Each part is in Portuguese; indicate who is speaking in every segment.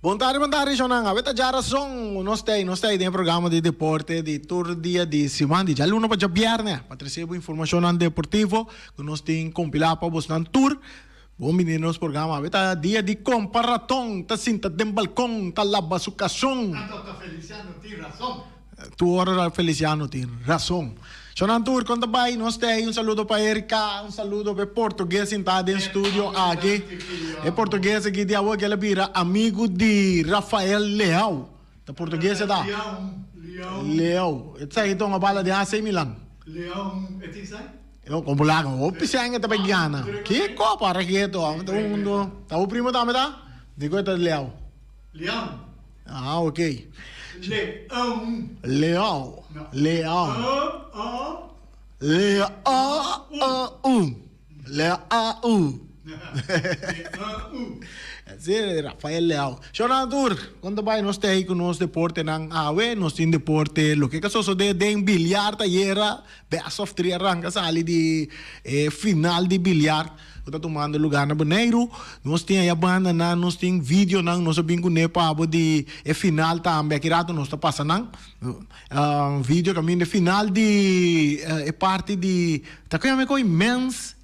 Speaker 1: Bom tarde, Jonanga. Veta jara song, nós tem programa de deporte, de todo dia de semana, de aluno para jabiar, né? Para receber informação deportivo, que nós tem compilar para você na tour. Bom meninos, programa, veta dia de comparação, tá sinta dem balcão, tá laba sucação.
Speaker 2: Tá Feliciano tem razão.
Speaker 1: Tu ora Feliciano tem razão. Sonan tour, quando vai, nós tem saludo para Erika, saludo para português sentado em estúdio aqui. É português aqui de agua que ela vira amigo de Rafael Leão. Da português é da? Leão. Ito sa ito nga bala de AC Milan.
Speaker 2: Leão, ito isa?
Speaker 1: Eu como lá, opisya nga tapay gana. Kiko para kito. Tao primo tama ta? Di ko ito Leão.
Speaker 2: Leão.
Speaker 1: Ah, ok.
Speaker 2: Leão.
Speaker 1: Leão. Leão. Leão. Sim, Rafael Leão. Jonathan, quando vai nós tem com nós deporte ng awe, nós tem deporte, lo que caso de bilhar tayera, best of 3 arranca sali de final de bilhar. Kita tomando lugar na Bonaire, nós tem a banda na, nós tem vídeo nang nós sabing ko ne pa abo de final também aqui rato nós tá passando vídeo kami de final de parte de tá kaya ko immens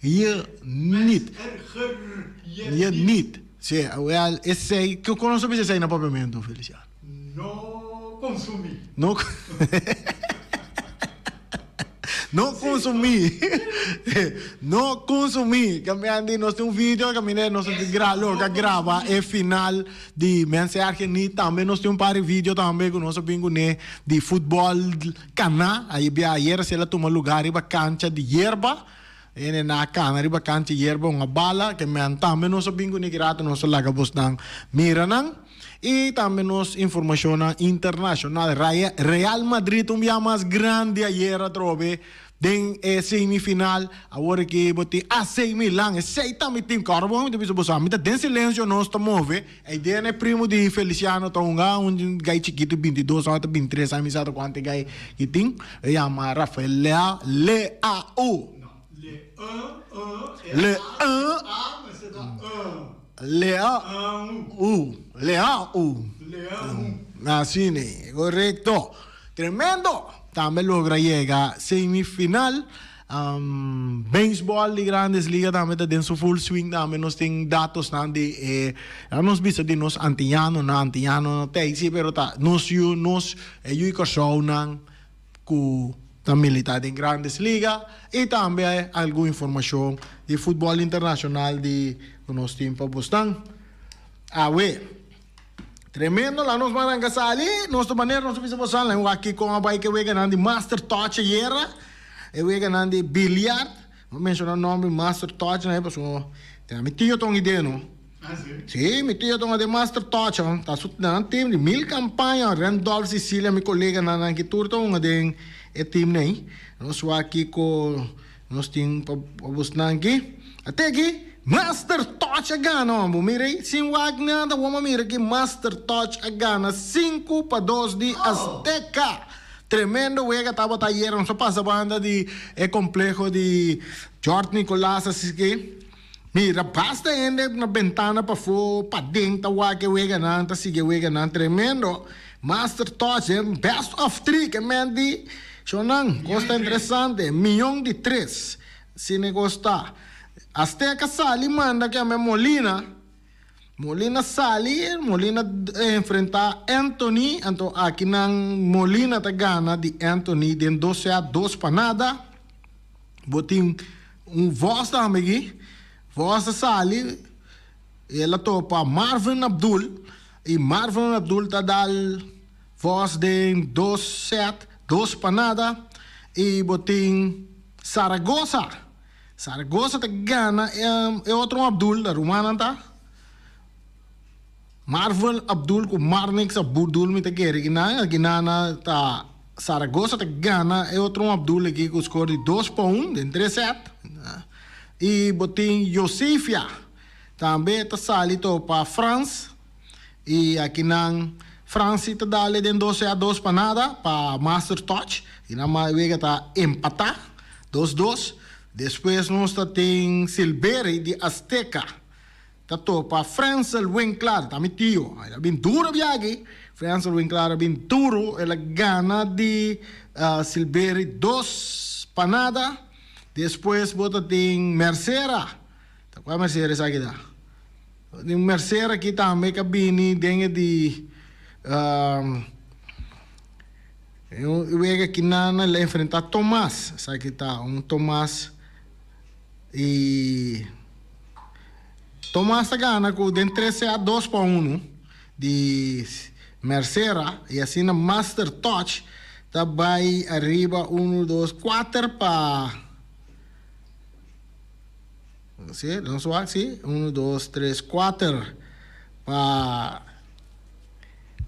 Speaker 1: je niet. Je niet. Sim, esse que eu conheço bem esse aí na papiamento, Feliciano.
Speaker 2: Não consumi.
Speaker 1: Não. Não consumi. Não consumi. Kami nós tem vídeo, kami nós grava é final de mensagem ni também nós tem par de vídeo também que nós bingo né de futebol cana, aí bia ayer se ela toma lugar em cancha de hierba. Ene na cana riba cancha hierba nga bala que me também nós bingo ni grato nós lagabos nang mira nang. E também nos informação internacional. Real Madrid dia mais grande ayer trove den semifinal agora que boti AC Milan sei também tem carbon depois bosa mita den silêncio nós estamos ver a ideia é primo de Feliciano tonga um gai chiquito 22 anos 23 anos sabe quanto gai que tem e ama Rafael Leão Leão. Assim, correto. Tremendo. Também logra llegar semifinal. Baseball de Grandes Ligas também está dentro full swing. Também nós tem dados de nós bisa de nós antiano tem sim, pero tá nós que show nang ku da militar em Grandes Ligas e também alguma informação de futebol internacional de nós temos para buscar. Tremendo lá nós vamos gasali, nossa maneira nós precisamos falar lá aqui com a bike que ganhando Master Touch era, e ganhando bilhar, vou mencionar o nome Master Touch né, pessoal. Tem me tio tong ideia não?
Speaker 2: Ah, sim.
Speaker 1: Sim, me tio tong de Master Touch, tá sustentando time de 1000 campanha, Randolph Sicilia, meu colega na que turto de time né. Nós aqui com nós tem para buscar aqui, até aqui Master Touch agana, mirei, sim Wagner, da vamos mirar aqui Master Touch agana 5-2 de Azteca. Tremendo, wega tava taller, não só passa banda de complexo de Jorge Nicolás assim que mira, basta ainda na ventana para fora, para dentro, wega não, tá sigue wega não, tremendo. Master Touch, best of 3, que mendi, chonan, costa interessante, 1.000.000 se negociar. Azteca sali manda que a Molina sali, Molina enfrentar Anthony, então aqui nang Molina tá gana de Anthony de 12-2 para nada. Botin voz também aqui, voz sali, ela topa Marvin Abdul e Marvin Abdul tá dal voz de 2-2 para nada e botin Saragossa tá gana é outro Abdul da Romana tá Marvel Abdul com Marnix Abdul me tá querendo que na tá Saragossa tá gana é outro Abdul aqui com score de 2-1 de 3-7 e botin Josefia também tá salito para France e aqui na France tá dali de 12-2 para nada para Master Touch e na mais tá empatar 2-2. Depois nós tem Silveri de Azteca. Tato para Francel Winkler, também tio. Ela bem duro viagem. Francel Winkler bem duro. Ela ganha de Silveri 2 panada. Depois bota tem Mercera. Tá qual Mercera essa aqui dá? Tem Mercera aqui também que bini dengue de eu vejo aqui na ela enfrenta Tomás. Essa aqui tá Tomás e Tomás gana com de 13 a 2 para 1 de Mercera e assim na Master Touch tá vai arriba 1, 2, 4 para sim, não só assim 1, 2, 3, 4 para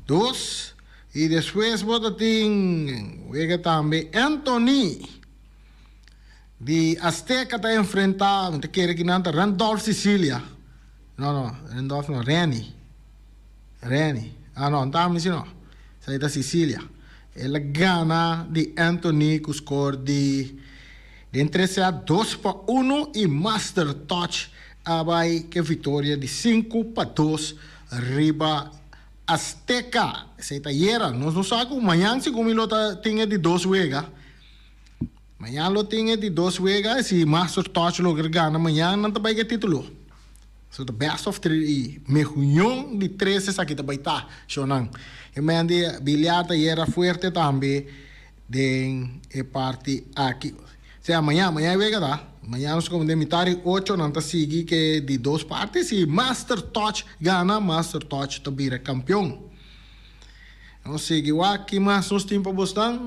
Speaker 1: 2 e depois bota tem veja também Anthony de Azteca está enfrentando te quer que não Randolph Sicilia não Randolph não Reni não tá mas não sai da Sicilia ela ganha de Anthony com score de 13 a 2 para 1 e Master Touch vai que vitória de 5 para 2 arriba Azteca essa era nós não sabemos amanhã se como ele tinha de 2 juega amanhã lo tinha de 2 juega se Master Touch lo ganha amanhã não vai que título so the best of 3 e melhor de 3 essa aqui vai estar shonan e mande bilhar era forte também de parte aqui se amanhã juega tá amanhã nós como de mitad 8 não tá seguir que de 2 partes e Master Touch ganha Master Touch tá vira campeão não segue aqui mas nós temos para buscar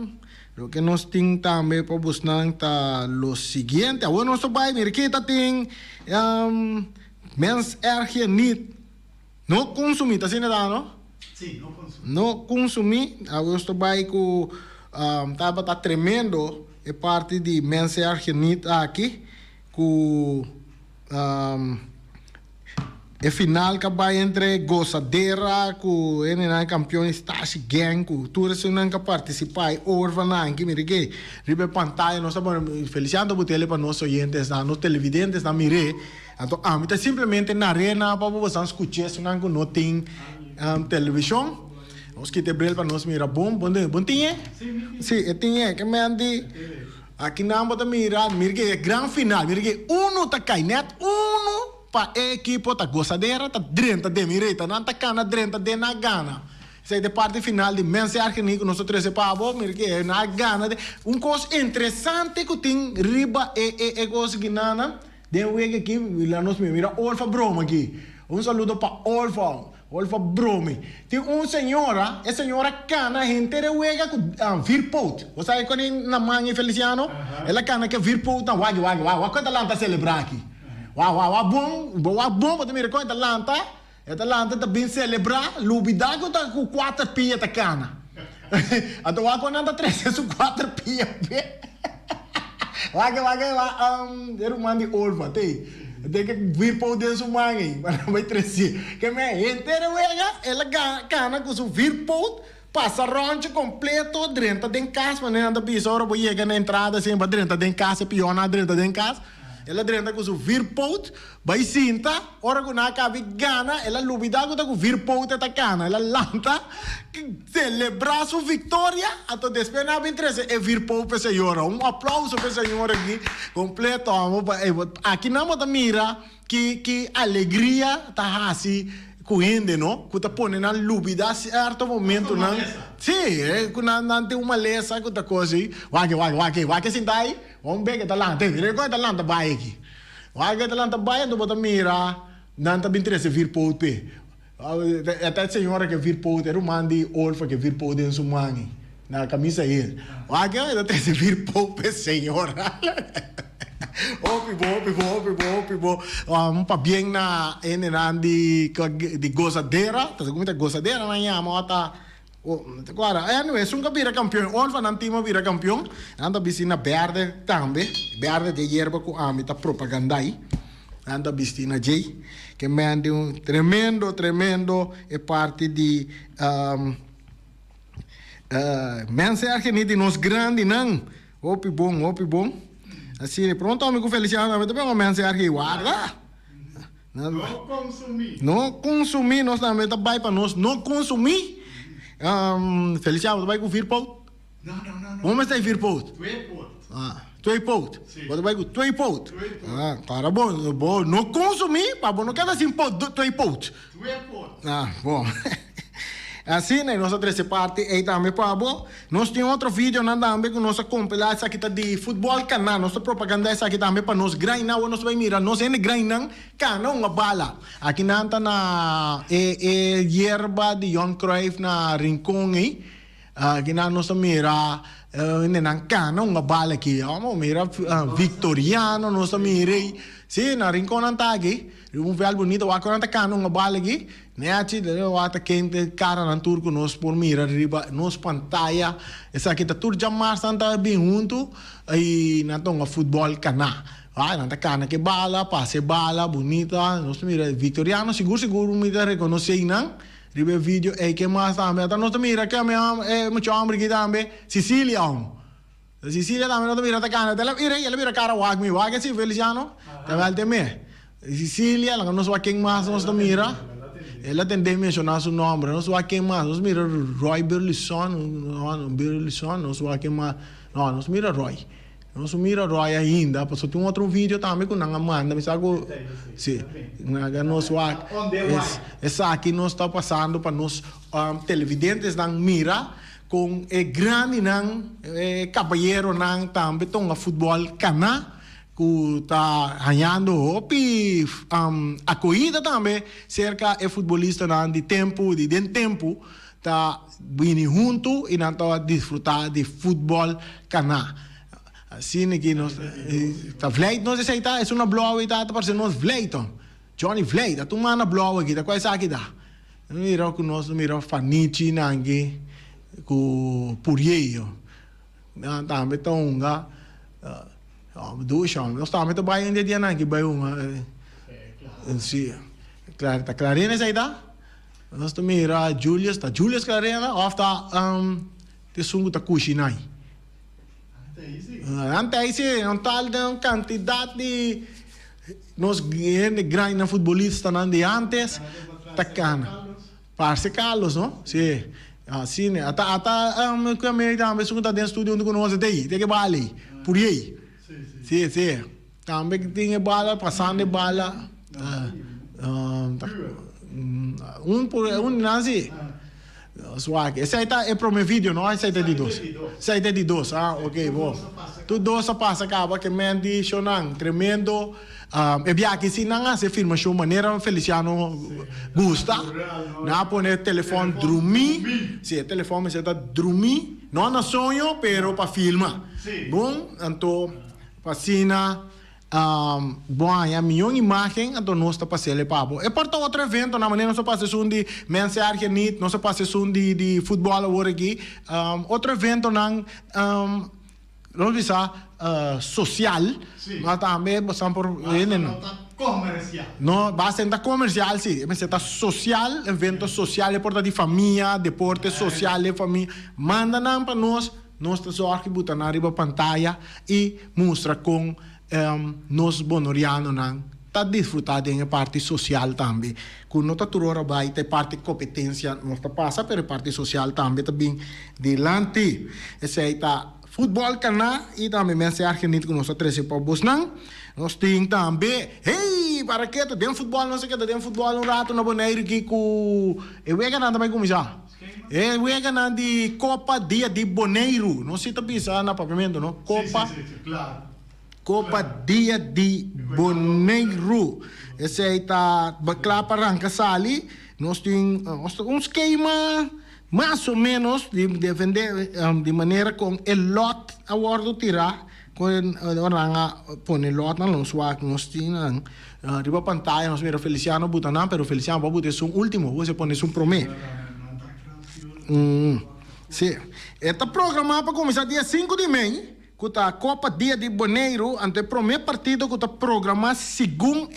Speaker 1: o que nós temos também para buscar tá lo seguinte agora nós vai mir que tá tem mens ergenit não consumir tá sendo não
Speaker 2: Sim, não consumo.
Speaker 1: não consumir agora nós vai com tá tremendo é parte de mens ergenit aqui com é final que vai entre Gozadera com o campeão Stasi Gang com todos os que participam orvanan que mire que ribe pantalla nós estamos feliciando o tele para nossos oyentes nos televidentes na mire então tá simplesmente na arena para vocês escutar se não tem televisão os que te brel para nós mira bom tinha sim tinha que me andi aqui não bota mira que é grande final mira que tá cai net para a equipe tá Gozadera tá drenta de mireta não tá cana drenta de na gana sei de parte final de mense argenico nós três pavo mira que é na gana de coisa interessante que tem riba coisa que nana de wege aqui lá nós mira Olfa Broma aqui saludo para Olfa Bromi tem senhora a senhora cana gente de wege com virpot você sabe quando na mãe Feliciano ela cana que virpot na wage quando ela tá celebrar aqui bom para me reconhecer Atlanta tá bem celebrar lubidago tá com 4 pia tá cana então quando anda 3 com 4 pia wage era mandi Olfa tem que vir para o desse mãe para vai crescer que me inteira ela cana com o virpot passa ronche completo dentro de casa mas anda bisa ora vai chegar na entrada sempre dentro de casa piona dentro de casa ela drenta com o virpot vai sinta ora que na cabe gana ela lubida com o virpot tá cana ela lanta celebrar sua vitória até depois na interesse é virpot para senhora aplauso para senhora aqui completo aqui não tá mira que alegria tá assim correndo não que tá pondo na lubida certo momento não sim que não tem uma lesa que tá coisa aí wage sentai vamos ver que tá lá tem recorda tá lá tá vai aqui wage tá lá tá vai do bota mira não tá bem interesse vir por pe até senhora que vir por era mandi Olfa que vir por dentro do mãe na camisa ele wage até se vir por pe senhora Opibo. Pa bien na de Gozadera, tá como Gozadera na yama ata agora anyway sunga vira campeão Olfa não time vira campeão anda piscina verde também verde de erva com amita propaganda aí anda piscina J que me ande tremendo é parte de mensagem de nos grande não opi bom assim pronto amigo Feliciano também uma mensagem guarda
Speaker 2: Não consumir.
Speaker 1: Não consumir, nós também trabalhamos para nós não consumir. Feliciano, trabalha com virpout?
Speaker 2: Não.
Speaker 1: Como está virpout?
Speaker 2: 2 potes.
Speaker 1: 2 pout.
Speaker 2: Sim.
Speaker 1: Você vai com 2 pout.
Speaker 2: 2 pout.
Speaker 1: Cara, bom, não consumir, para não quer assim 2 pout.
Speaker 2: 2 potes.
Speaker 1: Bom. Assim, né, nossa terceira parte aí também para bom. Nós temos outro vídeo na também com nossa compilada essa aqui tá de futebol canal, nossa propaganda essa aqui também para nós grainar, nós vai mirar, nós ainda grainar cana uma bala. Aqui nanta na yerba de Johan Cruyff na Rincon aí. Aqui na nós mira nang cana uma bala aqui. Vamos mira Victoriano, nós mira. Sim, na Rincon nanta aqui. Um velho bonito, o nanta cana uma bala aqui. Neachi, wata quente cara na turco nos por mira riba nos pantalla essa aqui tá tudo jamar santa bem junto e na tonga futebol cana na cana que bala passe bala bonita nos mira Victoriano seguro me da reconhecer não riba vídeo é que mais também tá nos mira que é muito hambre que também Sicília Sicília também nos mira tá cana ela mira cara wag assim Feliciano tá vale também Sicília lá nos quem mais nos mira. Ela tem de mencionar seu nome, não sei quem mais, nós mira Roy Burleson, não sei quem mais, não, nós mira Roy ainda, porque tem outro vídeo também com a Amanda, me sabe, sim, nós essa aqui nós está passando para nós televidentes não mira com grande não caballeiro não também tonga futebol cana. Que está ganhando opi a corrida também cerca é futebolista de tempo tá vindo junto e não tá desfrutar de futebol cana assim que nós tá Vleit nós aceita é uma blow e tá para nós Vleiton Johnny Vleit a tomar na blow aqui tá quase aqui dá mira que nós mira Fanichi nangue com Purieio também tonga nós estamos trabalhando dia não que vai sim claro tá clarina essa ideia nós estamos mira Julius clarina after te sungo tá cucinai ante não tal de quantidade de nós grande na futebolista não de antes tá cana parce Carlos não sim assim né ata que me também sungo tá dentro estúdio onde conosco daí tem que vale por aí sim também tinha bala passando bala nazi swag esse aí tá é pro meu vídeo não esse aí tá de dois ok bom tudo isso passa acaba que me adicionam tremendo é bem aqui se não se firma show maneira Feliciano gusta na pone telefone dormir se telefone se tá dormir não na sonho pero para filmar bom então Passina, bom, a minha imagem, então nós está passando papo. E por outro evento, na maneira nós passamos de mensagem nit, nós passamos de futebol agora aqui, outro evento não diz social, mas também passamos por
Speaker 2: comercial.
Speaker 1: Não, bastante comercial, sim, mas está social, evento social, é por de família, deporte social, família, manda não para nós estamos aqui botando na riba pantalla e mostra com nós bonorianos está desfrutando em parte social também. Quando nós estamos vai ter parte competência, nós passa para parte social também bem delante. Esse aí está futebol cana e também mensagem que nós três povos não. Nós temos também, hey, para que tu tem futebol, não sei que tu tem futebol rato na boneira aqui com eu vejo nada mais começar. É o de Copa Dia de Boneiro. Não sei se está na pagamento, não? Copa.
Speaker 2: Sim, claro.
Speaker 1: Copa Dia de Boneiro. Esse aí está claro para arrancar sali. Nós temos um esquema mais ou menos de vender de maneira com o lot a bordo tirar. Quando orang põe lot na lonsuak nós temos riba pantalla nós mira Feliciano butanan, pero Feliciano vai botar um último, você põe um promê. Sim. Está programado para começar dia 5 de maio, com a Copa Dia de Boneiro, ante o primeiro partido que está programado segundo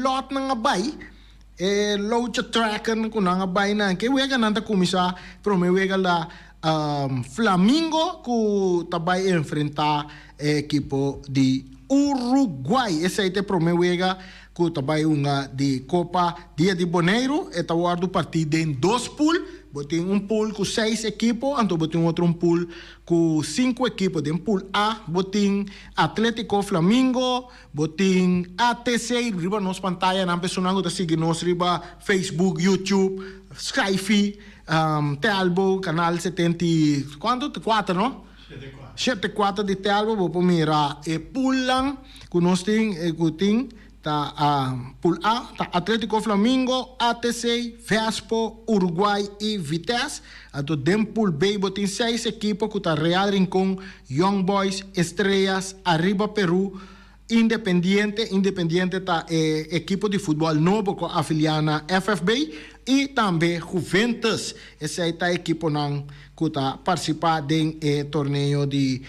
Speaker 1: lot na bai, load tracker com na bai na que wega nanta começar primeiro wega lá Flamengo que tá vai enfrentar a equipe de Uruguai. Esse aí te primeiro wega que também uma de Copa Dia de Boneiro, e tá guardo partido em 2 pools. Botem um pool com 6 equipos, então botem outro pool com 5 equipos. Em pool A, botem Atlético Flamengo, botem ATC, riba nos pantalla, na pessoa que sigue nos riba Facebook, YouTube, Skype, Telbo, canal 70, quanto? 4, não? 74 de Telbo, vou mirar e pool lang, que nós tem, pool A, tá Atlético Flamengo, ATC, Vespo, Uruguai e Vitesse. Então, dentro pool B, tem 6 equipos que tá Real Rincón, Young Boys, Estrellas, Arriba Peru, Independiente tá equipo de futebol novo com afiliado na FFB e também Juventus. Esse aí tá equipo que tá participar do torneio de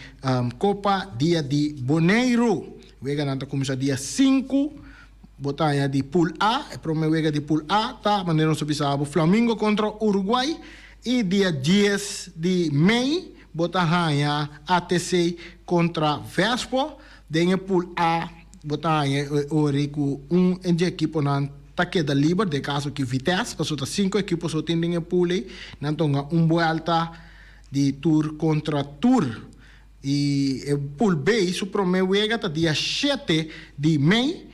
Speaker 1: Copa Dia de Boneiro. Wega nanta começa dia 5, botanha de pool A, é para wega de pool A, tá? Maneira sobre sabe Flamengo contra Uruguai e dia 10 de Mei, botanha ATC contra Vespo, denha pool A, botanha ori com de equipo nan tá queda livre, de caso que Vitesse, passou tá 5 equipos só tem denha pool aí, nantonga vuelta de tour contra tour. E o pool B, isso promete até dia 7 de Mei,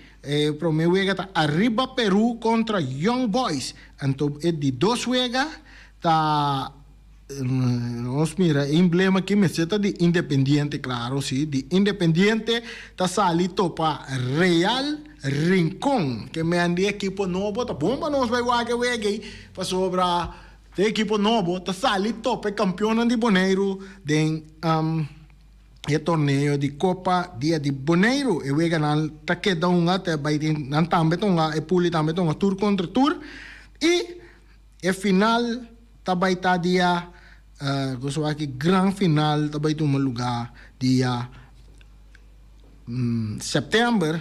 Speaker 1: promete até Arriba Peru contra Young Boys. Então, é de 2 juegas, tá, vamos mirar, emblema aqui, mas está de Independiente, claro, sim, de Independiente, tá salido para Real Rincón, que me andi equipo novo, tá bomba, nós vai guardar para sobra, tem equipo novo, tá salido para campeão de Boneiro, de e torneio de Copa Dia de Boneiro e wega nan takeda unga te bai nan tambe tonga e puli tambe tonga tour contra tour e final tabay ta dia gusto aqui grand final tabay tu lugar dia setembro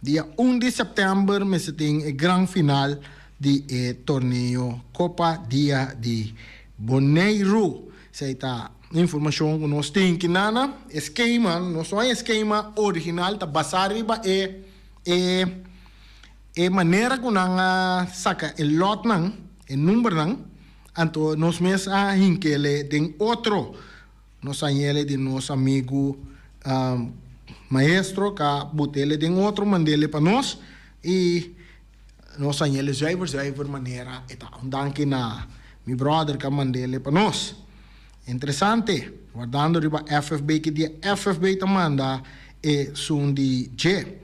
Speaker 1: dia 1 de setembro me setting e grand final di torneio Copa Dia de Boneiro seita informação que nós temos aqui nana esquema não só é esquema original tá basado é maneira que nós saca o lot nang o número nang então nós mesmos a hinkele tem outro nós ele de nosso amigo maestro que botele tem outro mandele para nós e nós ele driver maneira eta andando aqui na meu brother que mandele para nós. Interessante, guardando riba FFB que dia FFB te manda e sundi G.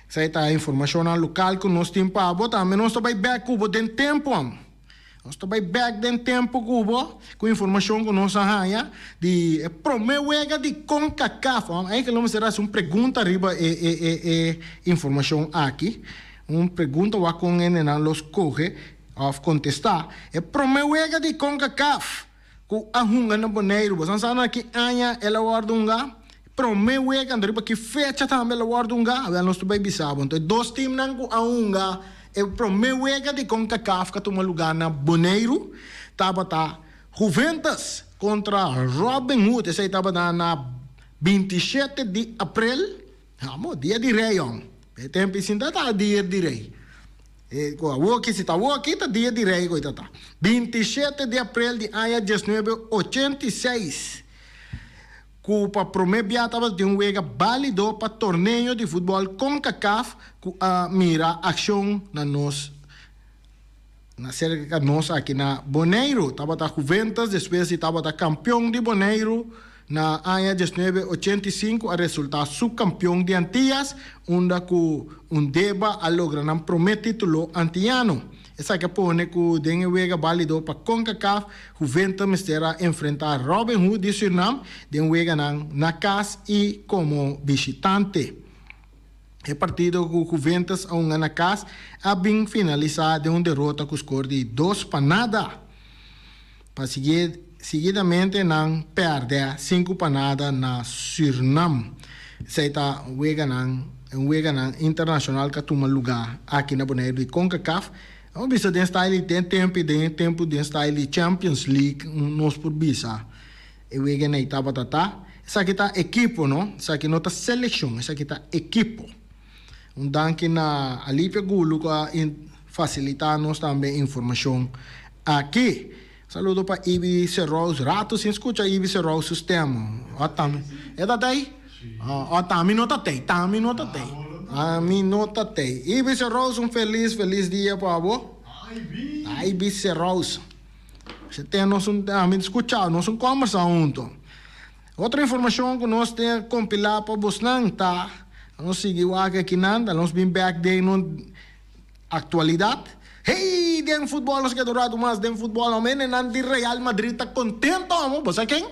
Speaker 1: Essa é a informação local que nós temos para botar, mas nós estamos back cubo den tempo. Nós estamos back den tempo cubo com informação que nós arranha de promessa de CONCACAF. Aí que nós será uma pergunta riba informação aqui, uma pergunta o com ele não los coge of contestar. É promessa de CONCACAF. Ku ahunga na Boneiro, basan sana ki anya ela wardunga, promete que andar que fecha também ela wardunga, ela nós também bisabo. Então 2 times nang ku ahunga, e promete de CONCACAF que toma lugar na Boneiro, tava Juventus contra Robin Hood, esse aí tava na 27 de abril, dia de rei, tempo assim tá dia de rei. Se está aqui, está dia de rei. 27 de abril de ano 1986. Cupa promebia estava de wega válido para torneio de futebol CONCACAF que mira ação na nós na cerca nós aqui na Boneiro. Estava da Juventus, depois estava da campeão de Boneiro. Na ano 1985, a resultar subcampeão de Antillas, onde deba a lograr um promete título antiano. Essa que pone que den wega válido para CONCACAF, Juventus mistera enfrentar Robin Hood de Suriname, den wega na casa e como visitante. O partido com Juventus a na casa a bem finalizado de derrota com score de 2-0. Para seguidamente não perde 5-0 na Suriname. Seita wega internacional que toma lugar aqui na Boneiro de CONCACAF. O bisa den style tem tempo den style Champions League nos por bisa. E wega na itaba tata. Essa aqui tá equipo, não? Essa aqui não tá seleção, essa aqui tá equipo. danke na Alipia Gulu que facilitar-nos também informação aqui. Saludo para Ibi Serros, rato se escuta Ibi Serros sistema. É da daí? Tami não tá tem, Tami não tá tem. Tami não tá tem. Ibi Serros, feliz dia para você. Ibi Serros. Você tem nós escutar, nós conversar junto. Outra informação que nós temos compilar para você não tá. Nós seguimos aqui nada, nós bem back day no atualidade. Hey, den futebol nós queremos adorado mais den futebol, não é nanti Real Madrid tá contento, amo, você quem?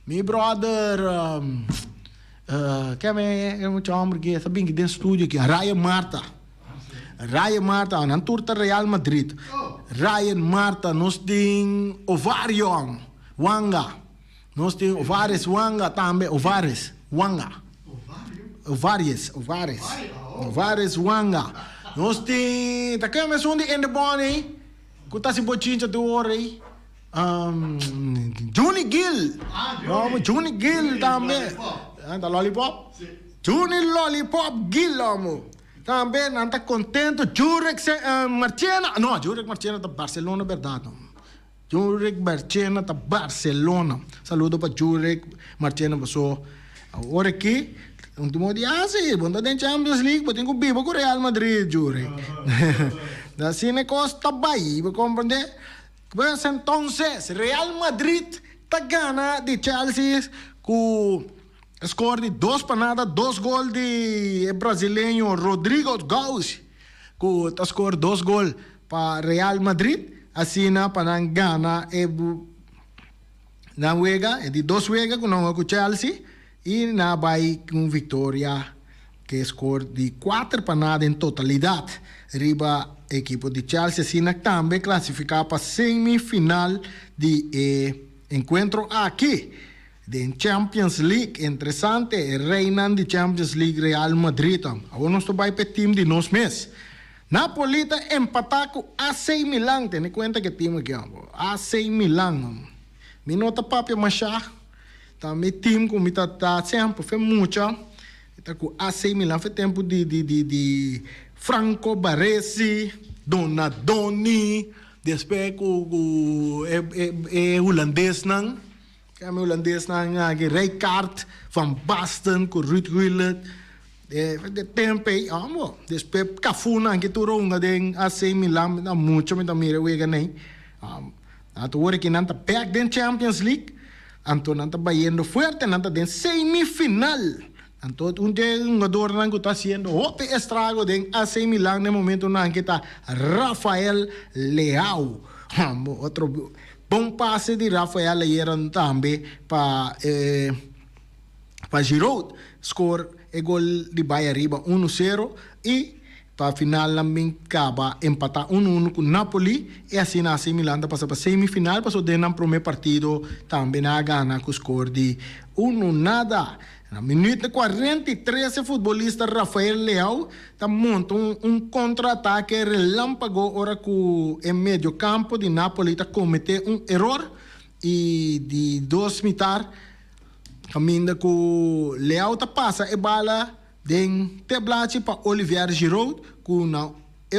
Speaker 1: Mi brother, que é muito homem que sabe que den estúdio aqui, Ryan Marta, não turta Real Madrid. Ryan Marta, nós tem Ovarion, Wanga, nós tem Ovares Wanga também, Ovares Wanga, Ovares Wanga. Nós temos, tá que mais onde in the morning, que tá se bochincha do ore, Johnny Gill, Johnny Gill também, da Lollipop, Johnny Lollipop Gill, amo, também não tá contento, Jurek Marchena da Barcelona, verdade, Jurek Marchena da Barcelona, saludo para Jurek Marchena, pessoal, agora aqui. Último dia, sim, quando tem Champions League, eu tenho que viver com o Real Madrid, Jure. Assim é costa bem, você compreende? Pues entonces, Real Madrid está gana de Chelsea com score de 2 gols de brasileiro Rodrigo Gauss, com score 2 gols para Real Madrid, assim para gana na juega, de 2 juega com Chelsea. E na vai com vitória que score de 4 para nada em totalidade. Riba equipo de Chelsea sina também classificar para semifinal de encontro aqui de Champions League. Interessante, reinan de Champions League Real Madrid. Agora nós vai para o time de nós mesmos. Napoli empatar com AC Milan. Tem conta que time aqui, AC Milan. Minota papia machá. Também time como está sempre foi muito, está com AC Milan foi tempo de Franco Baresi, Donadoni, depois com holandês não, que é holandês não, que Rijkaard, Van Basten, com Ruud Gullit, de tempo aí, amo, depois Cafu não, que tu ronga de AC Milan, não muito, mas também o ega nem, agora que não está back den Champions League. Anto nanta bayendo fuerte nanta den semifinal. Anto un jogador que está haciendo outro estrago den AC Milan no momento que está Rafael Leao. Outro bom passe de Rafael Leao também para Giroud. Score gol de Bahia Riba 1-0 e para final também acaba empatar 1-1 com Napoli e assim a AC Milan passa para semifinal, passou dentro do primeiro partido também a ganhar com o score de 1-0. Na minuto 43 o futebolista Rafael Leao monta contra-ataque relâmpago ora com em meio campo de Napoli comete erro e de 2 metros caminha com Leao passa e bala den teblate para Olivier Giroud com na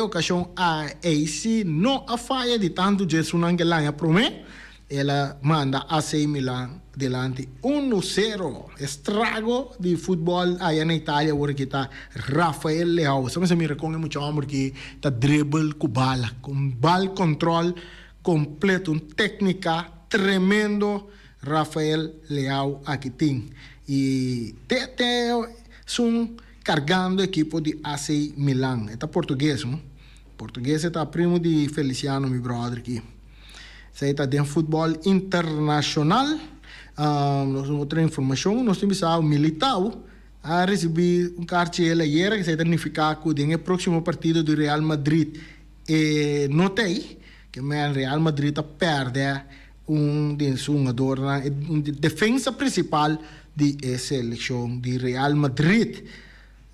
Speaker 1: ocasião a AC não a falha de tanto Jesus Nangelanha promete ela manda AC Milan delante 1-0 estrago de futebol aí na Itália agora que está Rafael Leao só me reconhece muito amor que está dribble com bala control completo técnica tremendo Rafael Leao aqui tem e são cargando a equipe de AC Milan. É português, não? Português é primo de Feliciano, meu brother aqui. Isso está dentro do futebol internacional. Nós temos outra informação. Nós temos o Militao a receber cartela ayer que se significa que no próximo partido do Real Madrid notei que o Real Madrid perde jogador, defesa principal de seleção de Real Madrid.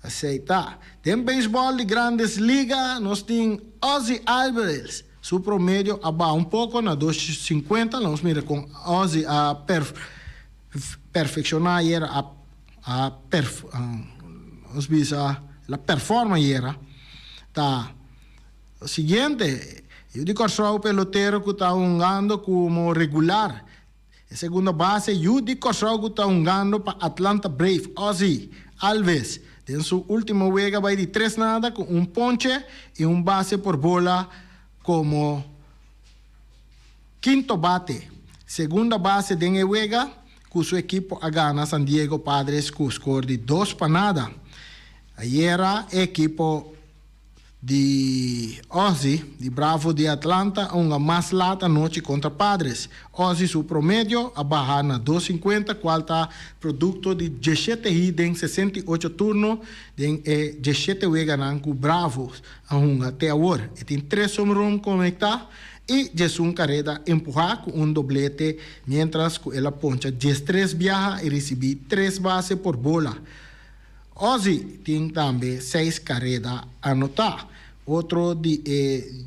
Speaker 1: Aceita. Tem beisebol de grandes ligas, nós temos Ozzy Alvarez. Su promedio abaixo pouco na 250, nós mira com Ozzy a perfeccionar nós bisa la performance era. Tá. O siguiente, eu digo só o pelotero que está jugando como regular. A segunda base, eu digo só que está jugando para Atlanta Brave, Ozzy Alves. En su último juego va de 3-0 con un ponche y un base por bola como quinto bate. Segunda base de el juego con su equipo a gana San Diego Padres con score de 2-0. Ayer equipo de Ozzy, de Bravo de Atlanta, una más lata noche contra Padres. Ozzy su promedio a bajar na 2.50, cual está producto de 17 hits en 68 turnos, de 17 juegan con Bravo a un até ahora. Tiene 3 home runs conectados y Jason Carrera empuja con un doblete, mientras que él poncha 13 viaja y recibe 3 bases por bola. Ozzy tiene también 6 carreras anotadas. Otro de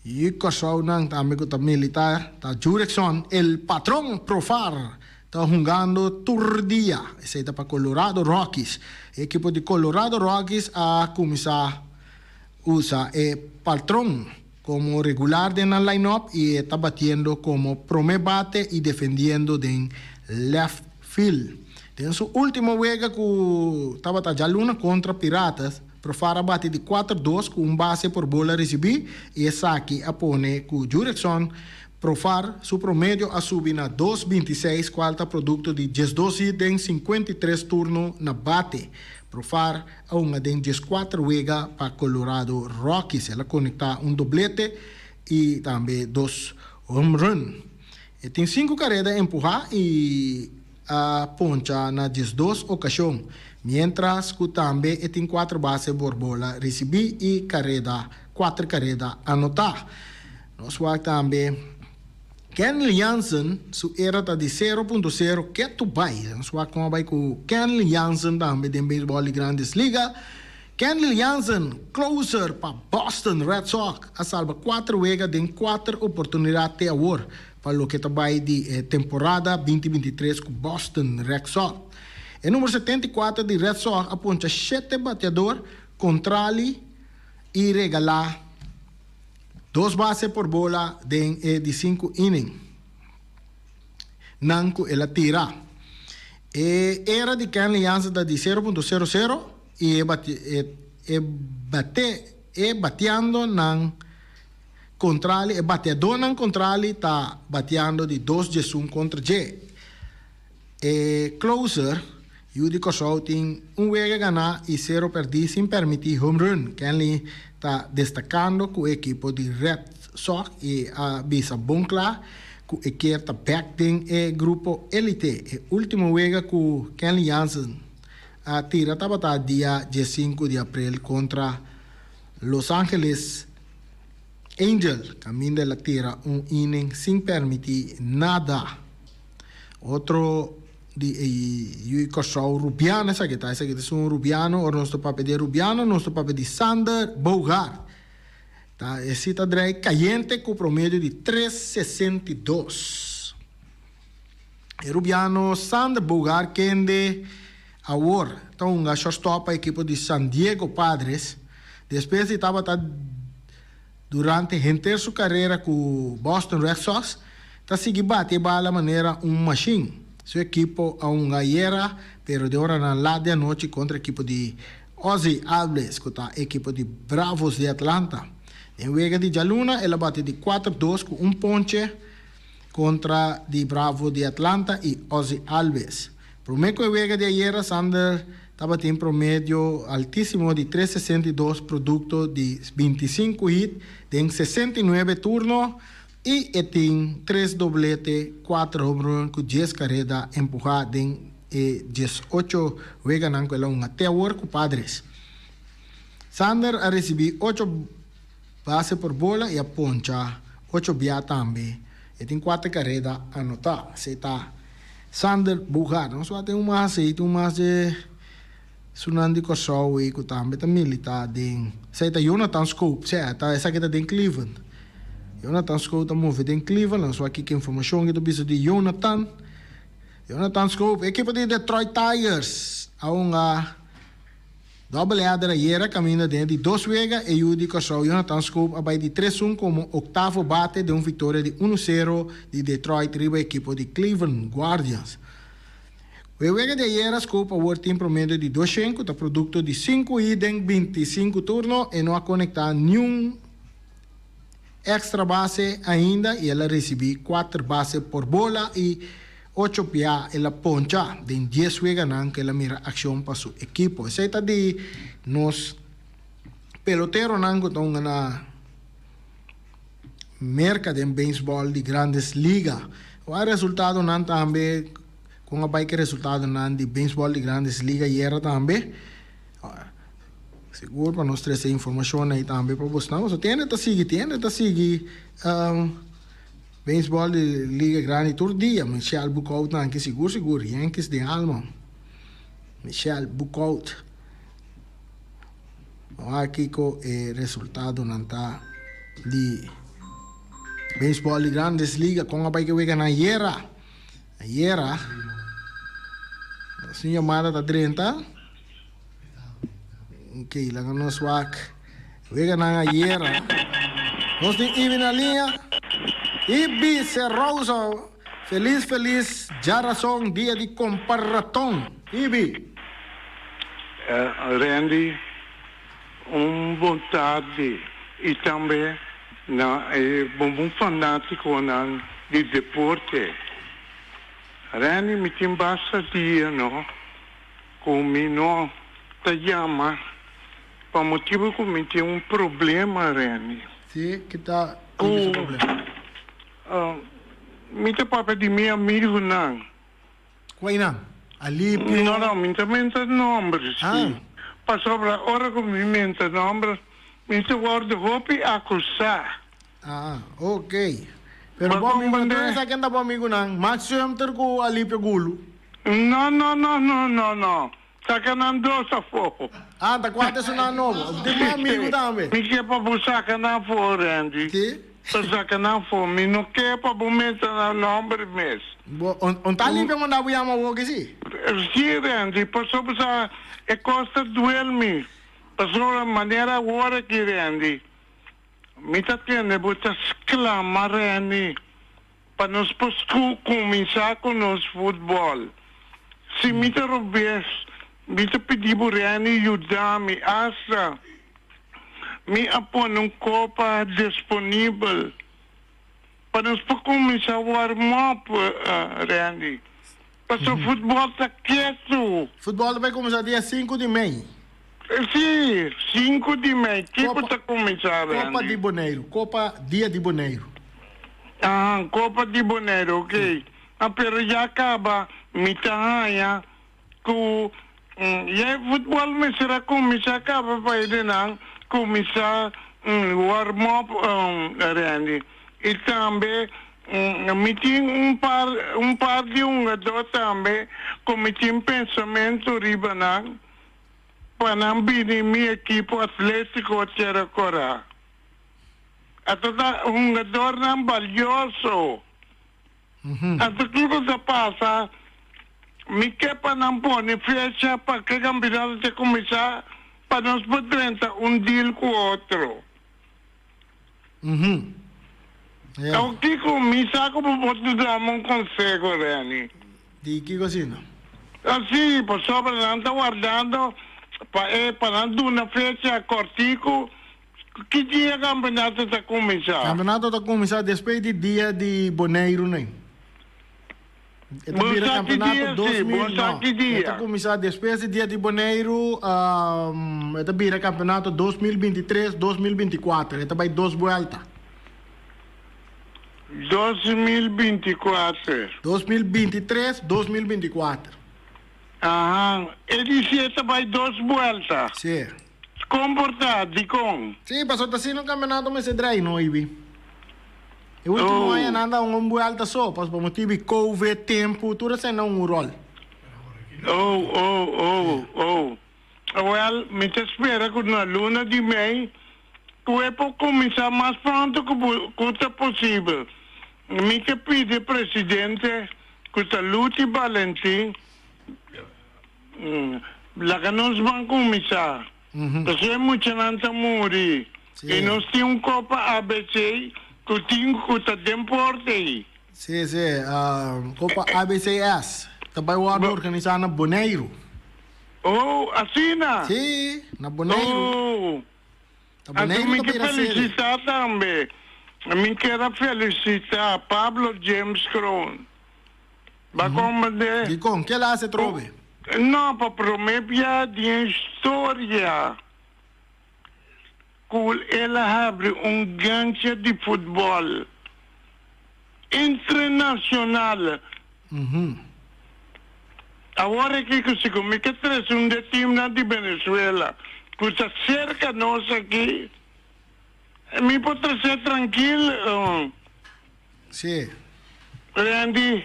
Speaker 1: y Kasaunan también con militar, está Jurickson, el patrón Profar, está jugando Turdía, ese está para Colorado Rockies. El equipo de Colorado Rockies ha comenzado usa el patrón como regular en el line-up y está batiendo como primer bate y defendiendo en left field. En su último juego que estaba batallando luna contra Piratas, Profara bate de 4-2 con un base por bola recibir y saque a pone con Jurickson. Profar su promedio a subir a 2.26, cuarta producto de 12 hits en 53 turnos na bate. Profar a una de 14 juega para Colorado Rockies. Ela conecta un doblete y también 2 home run. Tiene 5 carreras empujadas y a poncha na 12 ocasión, mientras que también tiene 4 bases por bola recibir y 4 carreras anotadas. Nos va también Kenley Jansen, su era de 0.0 que tu vai. Nos va con Kenley Jansen también de béisbol de Grandes Ligas. Kenley Jansen, closer para Boston Red Sox, a salva 4 juegos en 4 oportunidades de ahora. Para lo que trabalha de temporada 2023 com Boston Red Sox. O número 74 de Red Sox aponta 7 bateadores, controle e regalar 2 bases por bola de 5 innings. Nanco ela tira. Era de Kenley Jansen de 0.00 e bateando nan controle, bateador não controle está bateando de 2-1 contra J. Closer, Judy Corsau tem juego a ganar e 0 perder sem permitir home run. Kenley está destacando com o equipo de Red Sox e a bisa bom claro que o equipo está back em grupo elite. O último juego com Kenley Jansen a tira estava dia 5 de abril contra Los Angeles Angel, camino de la tierra, un inning sin permitir nada. Otro de Yui Korsau Rubiano, esa que es un Rubiano, o nuestro papel de Rubiano, nuestro papel de Sander Bogart. Ese está caliente con promedio de 3.62. El Rubiano Sander Bogart, que de ahora está un shortstop para el equipo de San Diego Padres. Después estaba durante inteira sua carreira com Boston Red Sox, está seguindo bater bala maneira machine. Sua equipe a era, pero de hora na lá de noite contra a equipe de Ozzy Alves, que está a equipe de Bravos de Atlanta. Em juego de Jaluna, ela bate de 4-2 com ponche contra de Bravo de Atlanta e Ozzy Alves. Primeiro juego de ayer, Sander estava em promédio altíssimo de 3.62 producto de 25 hits em 69 turnos e tem 3 dobletes, 4 home runs com 10 carreras empujadas em 18 juegan com ela até agora com Padres. Sander a recebido 8 bases por bola e a poncha 8 via também. E tem 4 carreras anotadas. Se está Sander Bogart, não só tem mais de Sunandi Korsau e também está militar de seita Jonathan Scope, certo? Essa aqui está em Cleveland. Jonathan Scope está movido em Cleveland, só aqui que informação que do bicho de Jonathan Scope, equipe de Detroit Tigers, a Dobeleada ieri cammina dentro di 2 vezes e Judico Sou Jonathan Scoop abai di 3-1 come ottavo bate di un vittoria di 1-0 di Detroit riba equipo di Cleveland Guardians. We wegen de ieri Scoop wordt in promedio di 2-5, dat producto di 5 idem 25 turno e non ha conectato nenhum extra base ainda e ela recebi 4 base por bola e 8 PA e la poncha de 10 veganan que la mira acción para su equipo. Esa está de nos pelotero nango tonga na merca de baseball de grandes ligas. O resultado nan tambe com a bike resultado nan de baseball de grandes ligas era tambe. Seguro para nós trazer informação aí também para você. Não, só tiene tá seguir baseball de Liga Grande todo dia. Michel Bukout, que seguro. Yankees de alma. Michel Bukout. Aqui com o resultado não tá de baseball de Grandes Liga. Com a bike que vega na Iera. A senhora tá 30. Ok, lá no swak. Vega na Iera. Nós temos Ibi na linha. Ibi Serroso, feliz, já razão, dia de comparação. Ibi.
Speaker 3: Randy, boa tarde. E também bom fanático de deporte. Randy, me tem basta dia, não? Como não te chama, por motivo que me tem problema, Randy.
Speaker 1: Sim, que tá com problema.
Speaker 3: Minta papel de meu amigo não.
Speaker 1: Qual não? Ali
Speaker 3: Não, minta nomes. Passou para hora que me minta nomes, minta guarda hopi acusar.
Speaker 1: Ok. Pero bom amigo, tu sa kenda bom amigo nang maximum terko ali pegulo.
Speaker 3: No. Sacanam dois a fogo.
Speaker 1: Tá quase isso na novo. De meu amigo também.
Speaker 3: Me quer para buscar canal for, Randy.
Speaker 1: Sim.
Speaker 3: Para canal for, me não quer para buscar nome mesmo.
Speaker 1: On tá limpo mandar o yama o que sim?
Speaker 3: Sim, Randy, passou para é costa duel-me. Passou a maneira agora que Randy. Me tá tendo botar exclamar, Randy, para nós começar com nosso futebol. Se me tá roubes, me tá pedir por Randy ajudar-me, asa. Me apon copa disponível para nós começar a warm-up, Randy. Porque o futebol está quieto.
Speaker 1: Futebol vai começar dia 5 de maio.
Speaker 3: Sim, 5 de maio. Que está começar, Randy?
Speaker 1: Copa de Boneiro. Copa dia de Boneiro.
Speaker 3: Copa de Boneiro, ok. Pero já acaba, me tá com futebol me será começar acaba para ele não começar warm-up, Randy. E também me tinha par de jogador também como tinha pensamento ribanang para não vir minha equipe Atlético Terracora. Até jogador não valioso. Até tudo que passa, me quer para não pôr fecha para que o campeonato te começar para nós podermos deal com o outro. O que começa como pode dar um conselho, Rani?
Speaker 1: De que cosina?
Speaker 3: Assim, por sobre não está guardando para não dar uma fecha cortico. Que dia o campeonato está começar?
Speaker 1: O campeonato está começar depois do dia de Boneiro, né?
Speaker 3: Bom campeonato 2000,
Speaker 1: está começar depois do dia de Boneiro, está vira campeonato 2023-2024, está vai 2 voltas.
Speaker 3: 2024.
Speaker 1: 2023-2024.
Speaker 3: Ele disse que vai 2 voltas.
Speaker 1: Sim.
Speaker 3: Comportado, de com?
Speaker 1: Sim, passou assim no campeonato, mas se trai, não, Ibi. O último ano anda volta só, por motivo de Covid, tempo, tudo assim não um rol.
Speaker 3: Well, me espera que na luna de maio, que é para começar mais pronto que possível. Me que pede presidente que a Lute Valentim la che non sbancomincia. Perché mucha nanta muri.
Speaker 1: Sì.
Speaker 3: E non sti un Copa ABC, che tingo che temporte.
Speaker 1: Sì, Copa ABCS. Tabay wado organizar na Bonaire.
Speaker 3: Oh, Asina.
Speaker 1: Sì, na Bonaire.
Speaker 3: Oh.
Speaker 1: Na Bonaire
Speaker 3: Anche mi
Speaker 1: tabay na serie.
Speaker 3: felicità tambe. Mi chieda felicità Pablo James Cron. Ma come de...
Speaker 1: Di con, che la se trove?
Speaker 3: No, per me piace di storia. Cool, ela abre un gancho di football internacional. Agora que como que traz um de time na de Venezuela, que está cerca nós aqui, me pode trazer tranquilo.
Speaker 1: Sì.
Speaker 3: Randy,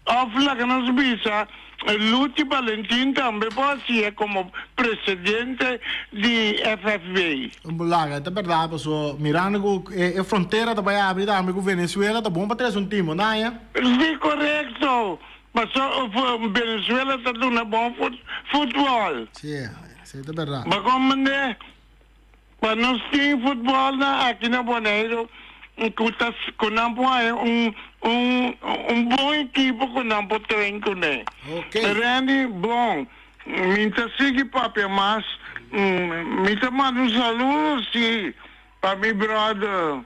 Speaker 3: ofla que nos visa, Luti Valentin também pode ser como presidente de FFB.
Speaker 1: Bulaga, é verdade, so mirando que a fronteira tabay abre também com Venezuela, tá bom para trazer um time, não é?
Speaker 3: Sim, correto. Mas Venezuela está dando bom futebol.
Speaker 1: Sì, sì, è verdade.
Speaker 3: Mas como né? Para nós tem futebol aqui na Bonaire, que não pode um bom equipe que não pode treinar com ele.
Speaker 1: Ok.
Speaker 3: Randy, bom, me sigue papi, mas me manda um saludo sim para meu brother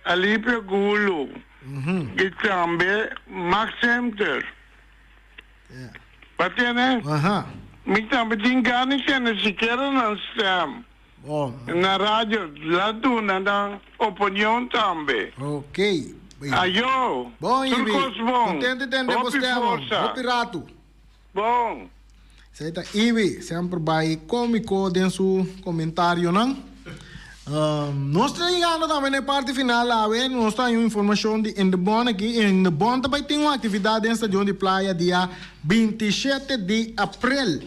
Speaker 3: Alípio Gulo e também Max Hemter. Pati né?
Speaker 1: Aham.
Speaker 3: Me também tem ganas de sequer não estar.
Speaker 1: Oh,
Speaker 3: Na rádio, lá do na opinião também.
Speaker 1: ok.
Speaker 3: Ayo.
Speaker 1: Bom, Ibi.
Speaker 3: Turcos bom.
Speaker 1: Contente de ter
Speaker 3: Hopi
Speaker 1: você,
Speaker 3: força.
Speaker 1: o pirata.
Speaker 3: Bom.
Speaker 1: Seita Ibi, sempre vai cômico dentro do comentário, não? Nós estamos chegando também na parte final, nós temos informação de Indebon aqui. Indebon também tem uma atividade no Estadião de Praia dia 27 de abril.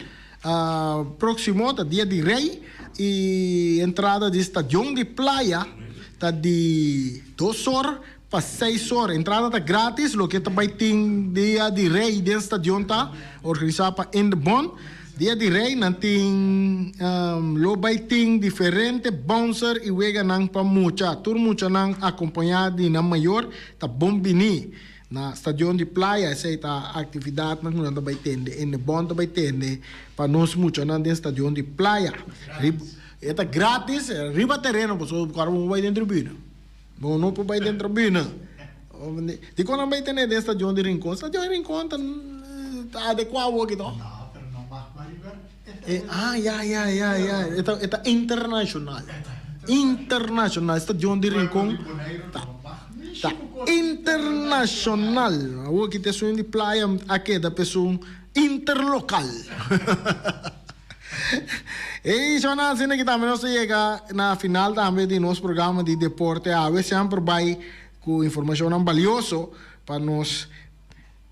Speaker 1: Próximo, dia de Rei. E entrada de Estadião de Praia está de 2 horas para 6 horas. Entrada está grátis, o que também tem dia de Rei dentro do Estadião está organizado para Indebon. Dia de Rei não tem lobby tem diferente bouncer e wega nang pa mucha tur mucha nang acompanhado de na maior tá bombini na Estadião de Praia essa tá atividade nang não vai tende em bom vai tende para nós mucha nang dentro Estadião de Praia é grátis riba terreno pessoal o cara não vai dentro tribuna bom não vai dentro tribuna de quando vai ter dentro Estadião de Rincón tá adequado aqui então.
Speaker 2: No, pero no más Maribel.
Speaker 1: Ya. Esta internacional. Internacional. Estadião de Rincón. Tá internacional. O que tem sonho de praia aqui da pessoa interlocal. E já na cena que também nós chega na final também de nosso programa de deporte. A vez sempre vai com informação valiosa para nós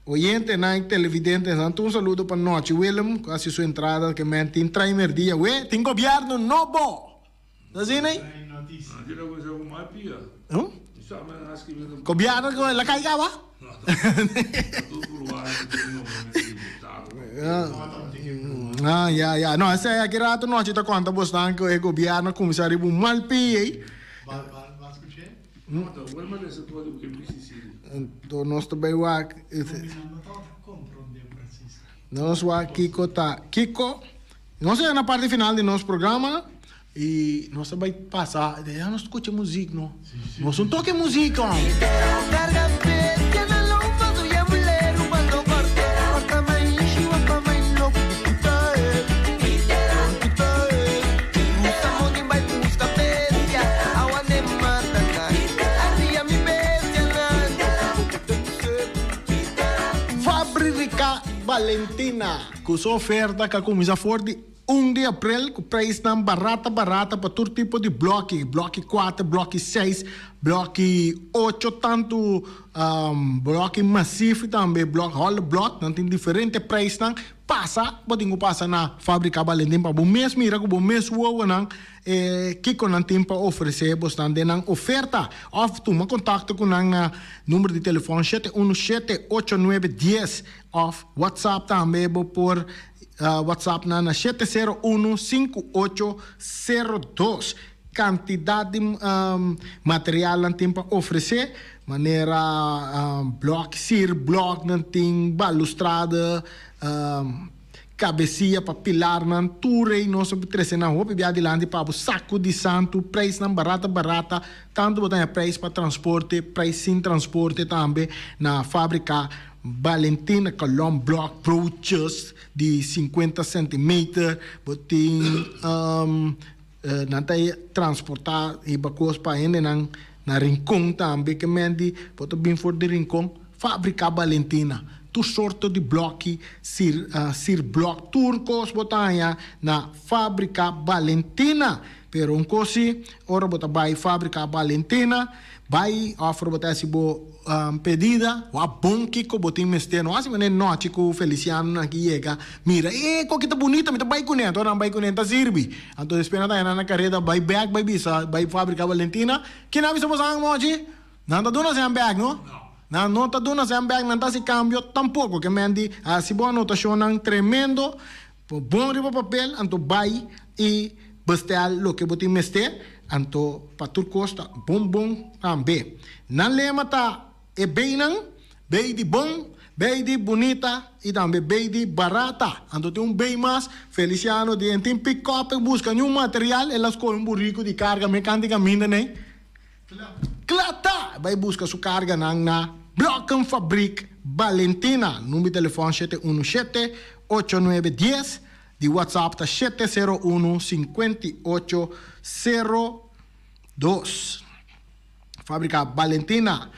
Speaker 1: oyente na televidentes, então um saludo para nós, Willem, quase sua entrada que me tem primeiro dia, tem governo novo, tá assim, né?
Speaker 2: Hay noticias.
Speaker 4: Tira coisa com mais pia. Isso é mais acho que mesmo.
Speaker 1: Governo que ela caigava?
Speaker 4: Tudo por lá,
Speaker 1: Ya, não, essa é aqui rato nós está conta bastante que o governo começar a ir mal pia.
Speaker 2: ¿Va a escuchar?
Speaker 4: Então, o irmão desse todo que precisa.
Speaker 1: Então nós também vai
Speaker 2: Combinando todo, compra un día preciso.
Speaker 1: nós vai Kiko, nós é na parte final do nosso programa. E nós vai passar, já não escuta música, não? Nós não toca música, não? Fábrica Valentina, com sua oferta que começa forte 1 de abril, com preço não barata para todo tipo de bloco. Bloco 4, bloco 6, bloco 8, tanto bloco massivo também, bloco whole block, não tem diferente preço não. Passa na Fábrica Valentim para o mês, mira que o mês não que não tem para oferecer bastante não oferta. Of toma contato com o número de telefone 717-8910 of WhatsApp também por WhatsApp na 701-5802. Quantidade de material não tem para oferecer, maneira bloco, bloco, não tem balustrada, cabecinha para pilar, não ture, não sobre três na roupa, e adiante para o saco de santo, preço não barata, tanto botar preço para transporte, preço sem transporte também na fábrica Valentina Colomb Block Brochures de 50 centímetros, botem nanti transportar e bacos pa ene na rincon também que mendi poto bem for de rincon fábrica Valentina tu sorto de bloque sir block turcos botanya na fábrica Valentina pero un cosi ora bota vai fábrica Valentina vai offer bota si bo pedida wa bom kiko botin mesteno assim mané no chico Feliciano aqui chega mira co que tá bonita me tá vai conento ora vai conento sirvi então espera tá na carreta vai bag vai bisa vai fábrica Valentina que na bisa mosang moji nanda dona sem bag no não tá dona sem bag não tá se cambio tampouco que mendi se boa anotação tremendo bom riba papel então vai e bestel lo que botin meste anto patur costa bom tambe nan lema ta e bem di bom bem di bonita e também bem di barata anto tem bem mais Feliciano de tem pick up busca nenhum material elas com um burrico de carga mecânica minda né clata vai busca sua carga na Block Fabric Valentina número de telefone 717-8910 de WhatsApp tá 701-5802 Fábrica Valentina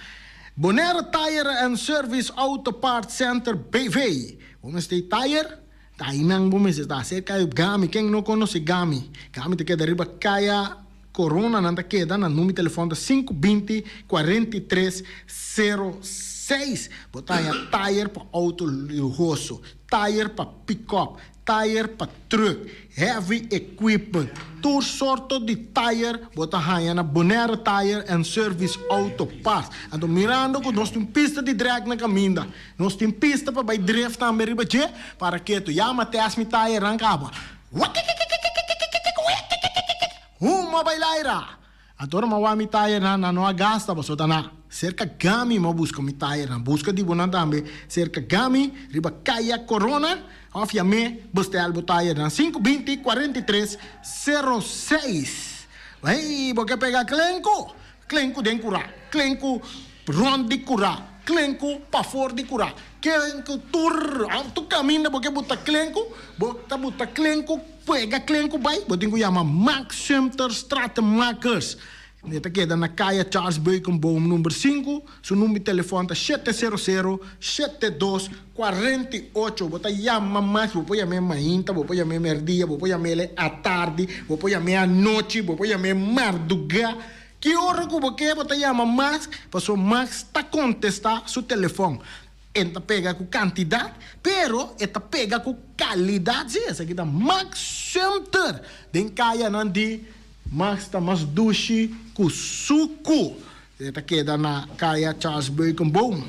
Speaker 1: Bonera Tire and Service Auto Parts Center BV vamos ter tire tainang vamos estar cerca de Gami quem não conhece Gami te queda riba Kaya Corona nanda queda na número de telefone da 520-4306 botanha tire para auto luxuoso tire para pick-up tire para truck, heavy equipment, todo sorto de tire, bota hanha na Bonera Tire and Service Auto Parts. Então mirando que nós temos pista de drag na caminda, nós temos pista para vai drift também riba je, para que tu chama tes mi tire rancaba. Uma bailaira. Agora mawami tire na não gasta, você tá na cerca Gami ma busca mi tire na busca de bonan também cerca Gami riba Kaya Corona. Ofia me bestel botaya na 520-4306. Vai, porque pegar clenco den cura, clenco rondi cura, clenco pafor de cura. Clenco tur, tu caminha porque bota clenco pega clenco vai, botinho chama Max Center Stratenmakers. Neta queda na Kaya Charles Beukenboom número 5, seu número de telefone é 700-7248. Você chama mais, você chama manhã, você chama dia, você chama à tarde, você chama à noite, você chama madrugada. Que hora que você chama mais, para o Max está contestar seu telefone. Enta pega com quantidade, pero enta pega com qualidade. Essa aqui é Max Center. Den Kaya nandi Max tá mais duche com suco. Esta queda na Kaya Charles Beukenboom.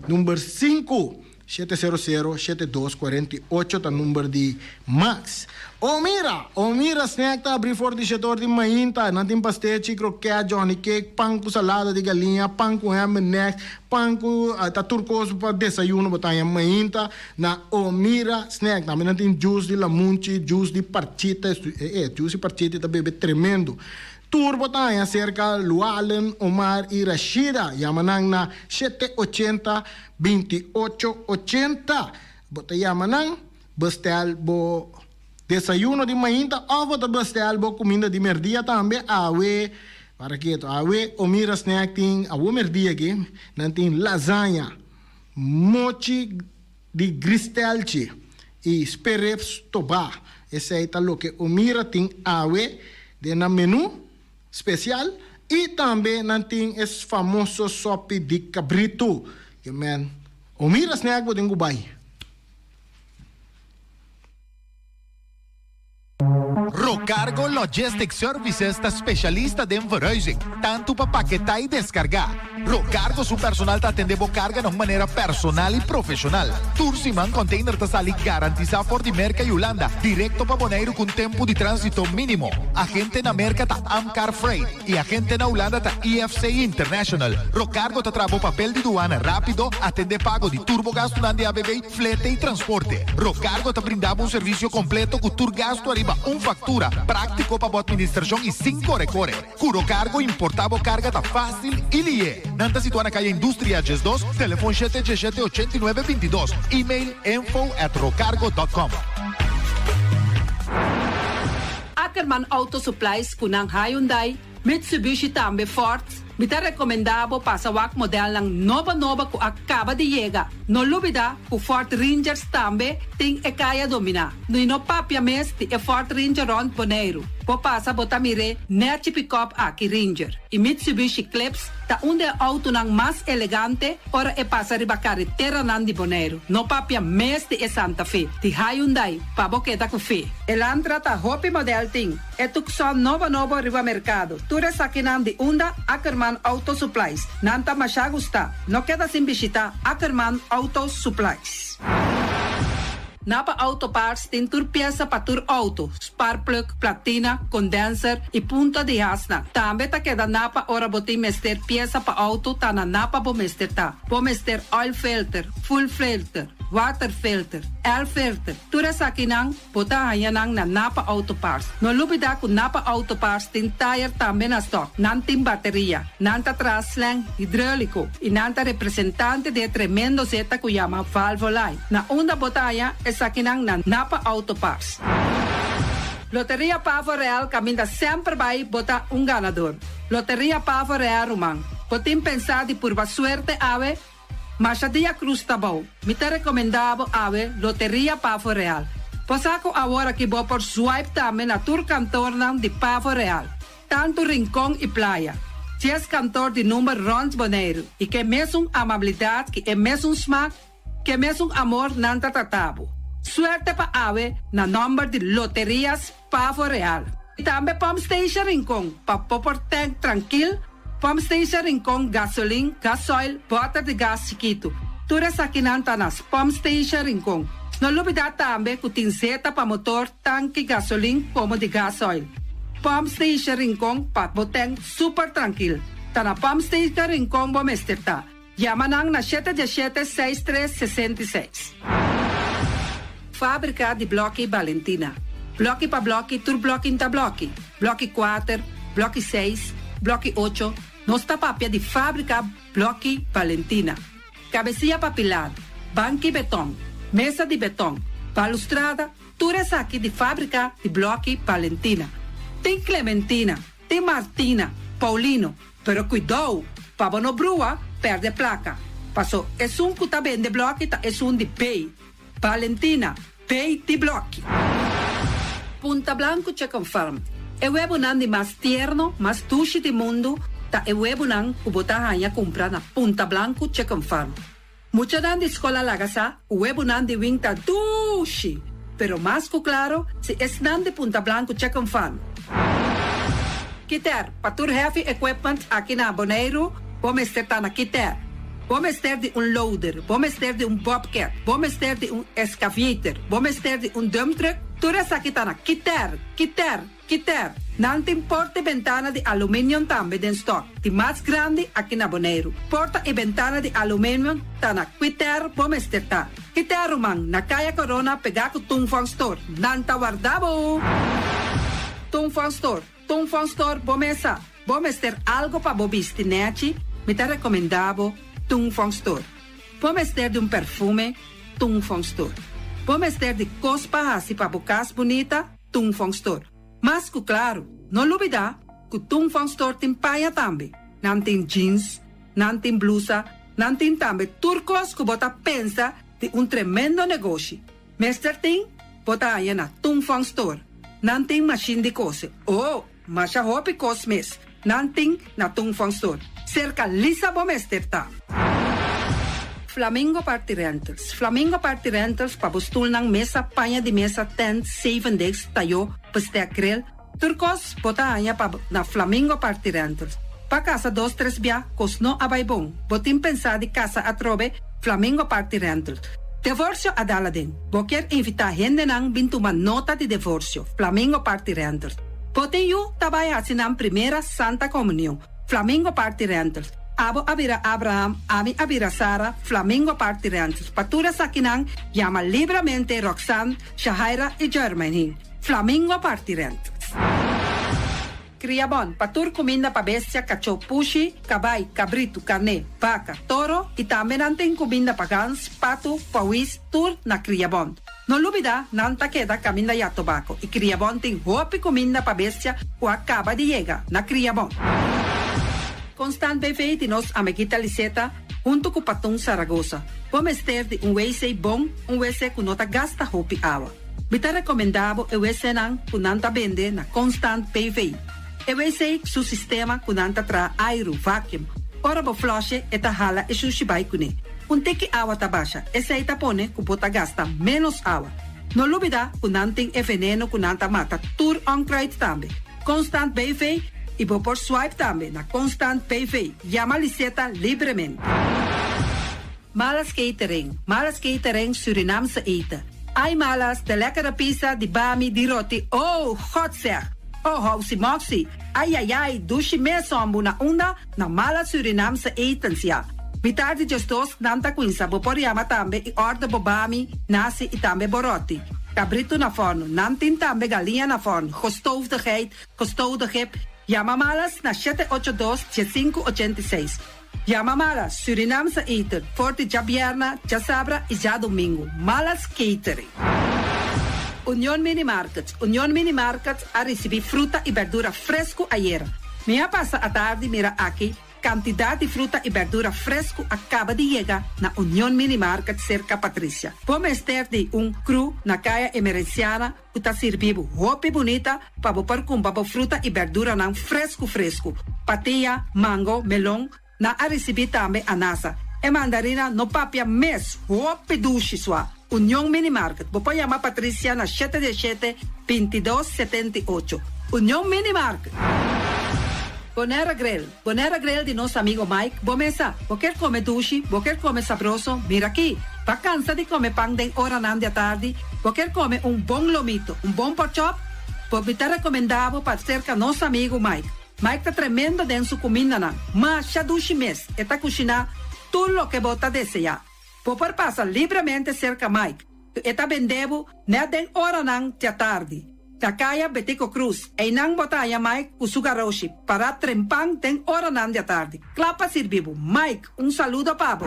Speaker 1: Número 5, 700-7248, tá número de Max. Omira snack tá abrir for de setor de mainta. Não tem pastete, croquete, Johnny cake, pão com salada de galinha, pão com M&X, pão com turcoso para desayuno, botanha mainta. Na Omira snack, também não tem juice de lamunchi, juice de partita, juice de partita tá bebê tremendo. Turbo tayo cerca Lualen, Omar y Rashida. Yamanang na 780-2880. Bota yamanang bestel bo desayuno de mainta o bota bestel bo comida de merdia também. Awe, para que ito, awe Omira snack ting, awe merdia aqui. Nanting lasagna, mochi de gristelci e spereps toba. Esse aí tá lo que Omira ting awe de na menu especial e também não tem esse famoso sopa de cabrito que man Omira snack bo tengo bay
Speaker 5: Rocargo Logistics Services sta specialista den verhuizing, tanto para paquetar e descargar. Rocargo su personal te atendebo carga de manera personal y profesional. Tursiman container te sali garantizado por di Merca y Holanda, directo para Bonaire con tiempo de tránsito mínimo. Agente en América ta Amcar Freight y agente en Holanda ta EFC International. Rocargo te trajo papel de aduana rápido, atende pago de turbogasto de ABB, flete y transporte. Rocargo te brindaba un servicio completo con turgasto arriba un factura, práctico para administración y sin corre-corre. Curo Cargo importaba carga ta fácil y lie. Nanta situada na calle Industria Ges 2, teléfono 717-8922, email info@rocargo.com.
Speaker 6: Ackerman Auto Supplies kunang Hyundai, Mitsubishi tambe Ford, mita recomendabo pasawak model ng nova ku acaba de llegar. No lubida ku Ford Rangers tambe ting ekaya domina. No papia mes ti Ford Ranger on Bonaire. Po pasa botamire net pick-up aki Ranger. E Mitsubishi Eclipse ta unde auto nang mas elegante ora pasa riba carretera nan di Bonaire. No papia mes ti Santa Fe. Ti Hyundai pa boketa ku fe. Elantra ta hopi model ting. Etukson novo riba mercado. Ture sakinan di unda Ackerman Auto Supplies. Nanta masya gusta. No queda sin visita Ackerman Auto Supplies. Napa Auto Parts tem tur pieza para tur auto, spark plug, platina, condenser e punta de asna. Também tá queda Napa ora botim mester pieza para auto tá na Napa bo mester tá. Bo mester oil filter, full filter, water filter, air filter. Tura sa kinang bota hayanang na Napa Auto Parts. No lubida ku Napa Auto Parts tem tire também na stock. Nantim bateria, nanta traslang hidráulico e nanta representante de tremendo zeta ku llama Valvoline. Na onda botaya sa kinang na Napa Auto Parts. Loteria Pavo Real caminha sempre vai botar um ganador. Loteria Pavo Real Rumang. Potim pensar de purva suerte ave, mas a dia cruz tá bom. Me te recomendavo ave Loteria Pavo Real. Posaco agora que vou por swipe também na tour cantor de Pavo Real. Tanto rincão e praia. Se és cantor de número Rons Bonaire e que mesmo amabilidade, que é mesmo smack, que mesmo amor nanta tratabo. Suerte pa ave na number de Loterias Pavo Real. E também Pump Station Rincon, pa popor tank tranquil, Pump Station Rincon gasolina, gasoil, butter de gas chiquito. Tura sa kinanta nas Pump Station Rincon. No lubida também que tem zeta pa motor, tanque gasolina como de gasoil. Pump Station Rincon pa boteng super tranquil. Ta na Pump Station Rincon bo mesterta. Yamanang na 717-6366. Fábrica de Bloque Valentina. Bloque pa bloque, tur bloque inta bloque. Bloque 4, bloque 6, bloque 8. Nossa papia de fábrica Bloque Valentina. Cabecilla papilar, banque betão, mesa de betão, balustrada, tudo isso aqui de fábrica de Bloque Valentina. Tem Clementina, tem Martina, Paulino, pero cuidado, para não brua, perde placa. Passou, é que tá bem de bloque, é de pay. Valentina, pay de bloque. Punta Blanco Chicken Farm. É o webunang mais tierno, mais tushi do mundo, tá é o webunang kubotahan comprar na Punta Blanco Chicken Farm. Mucha dan de escola lagasa, o webunang de winta tushi. Pero mais que claro, se es nan de Punta Blanco Chicken Farm. Kiter, patur heavy equipment aqui na Bonaire, vamos estar na Kiter. Vamos ter de loader, vamos ter de bobcat, vamos ter de excavator, vamos ter de dump truck. Tudo isso aqui está na Kiter. Não tem porta e ventana de alumínio também em stock. De mais grande aqui na Bonaire. Porta e ventana de alumínio está na Kiter, vamos ter tá. Kiter Rumang, na Caia Corona, pegar com Tungfang Store. Nanta guardabo. Tungfang Store, vamos ter algo para bobiste, nete. Me te recomendavo Tungfang Store. Vamos ter de perfume, Tungfang Store. Vamos ter de cospa assim para bocas bonita, Tungfang Store. Mas que claro, não olvidar que Tungfang Store tem paia também. Não tem jeans, não tem blusa, não tem também turcos que bota pensa de tremendo negócio. Mester tem, bota aí na Tungfang Store. Não tem machine de cose. Oh, mas a roupa cos mes. Não tem na Tungfang Store. Cerca lisa bom mester tá. Flamingo Party Rentals. Flamingo Party Rentals pabustul ng mesa, panya di mesa, tent, 7 days, tayo, pastek grill. Turcos, botanya pa na Flamingo Party Rentals. Pa casa 2-3 bia, kos no abay bong. Botin pensa di casa atrobe, Flamingo Party Rentals. Divorcio adala din. Boker invita hende nang bintuman nota di divorcio, Flamingo Party Rentals. Botin yu tabay hasinang primera Santa Comunión, Flamingo Party Rentals. Abo abira Abraham, ami abira Sara, Flamingo Party Rentals. Patura sa kinang, llama libremente Roxanne, Shahaira y Germaine. Flamingo Party Rentals. Criabon, patur comida pa bestia, cacho, pushi, cabay, cabrito, carne, vaca, toro, y también anting comida pa gans, pato, pawis, tur na criabon. No lubida, nanta queda caminda ya tobacco, y criabon ting hopi comida pa bestia, o acaba de llega, na criabon. Constant BV de nos amiguita Liseta, junto com Patung Zaragoza. Vamos ter de WC bom, WC que nota gasta hopi água. Bita recomendado o WC não kunanta vende na Constant BV. O WC su sistema kunanta tra aero vacuum. Ora bo flushe eta hala e sushibai kune. Teki água tabasha, essa aí tapone kupota gasta menos água. No lubida kunanting e veneno kunanta mata tur onkruid tambe. Constant BV e vou por swipe também na Constant PV. Llama Liseta livremente. Malas catering Surinamse eten. Ai malas, de lekkere pizza, di bami, di roti. Oh, god zeg. Oh, housie moxie. Ai, dushi mesombu na una na malas Surinamse etens ja. Mitardi justos nanta quinsa, bo por llama tambe e order bo bami, nasi e tambe boroti. Cabrito na forno, nantin tambe galinha na forno. Gestoofde geit, gestoofde gip. Llama malas na 782-7586. Llama malas, Surinamse eten, forte já bierna, já sabra e já domingo. Malas catering. Union Mini Market a receber fruta e verdura fresco ayer. Minha passa a tarde mira aqui, quantidade de fruta e verdura fresco acaba de chegar na Union Mini Market cerca Patrícia. Vamos ter de cru na caia emergenciana, que está servindo roupa bonita para você comprar fruta e verdura não fresco. Patia, mango, melão, na a receber também anasa. E mandarina no papia mes, roupa duche sua. Union Mini Market. Você chama Patrícia na 717-2278. Union Mini Market. Bonera Grill de nosso amigo Mike. Bomesa, quer comer duche, quer comer sabroso, mira aqui. Pa cansa de comer pão de hora da tarde, quer comer bom lomito, bom pork chop, porque está recomendado para cerca nosso amigo Mike. Mike tá tremendo dentro sua comida, mas já duche mês, está cozinhando tudo o que bota desejar. Popor passa livremente cerca Mike, está vendendo na den hora da tarde. Takaya Betico Cruz, e nang botaya Mike Usugaroshi, para trempang den hora da tarde. Clapa sirvivo. Mike, saludo pabo.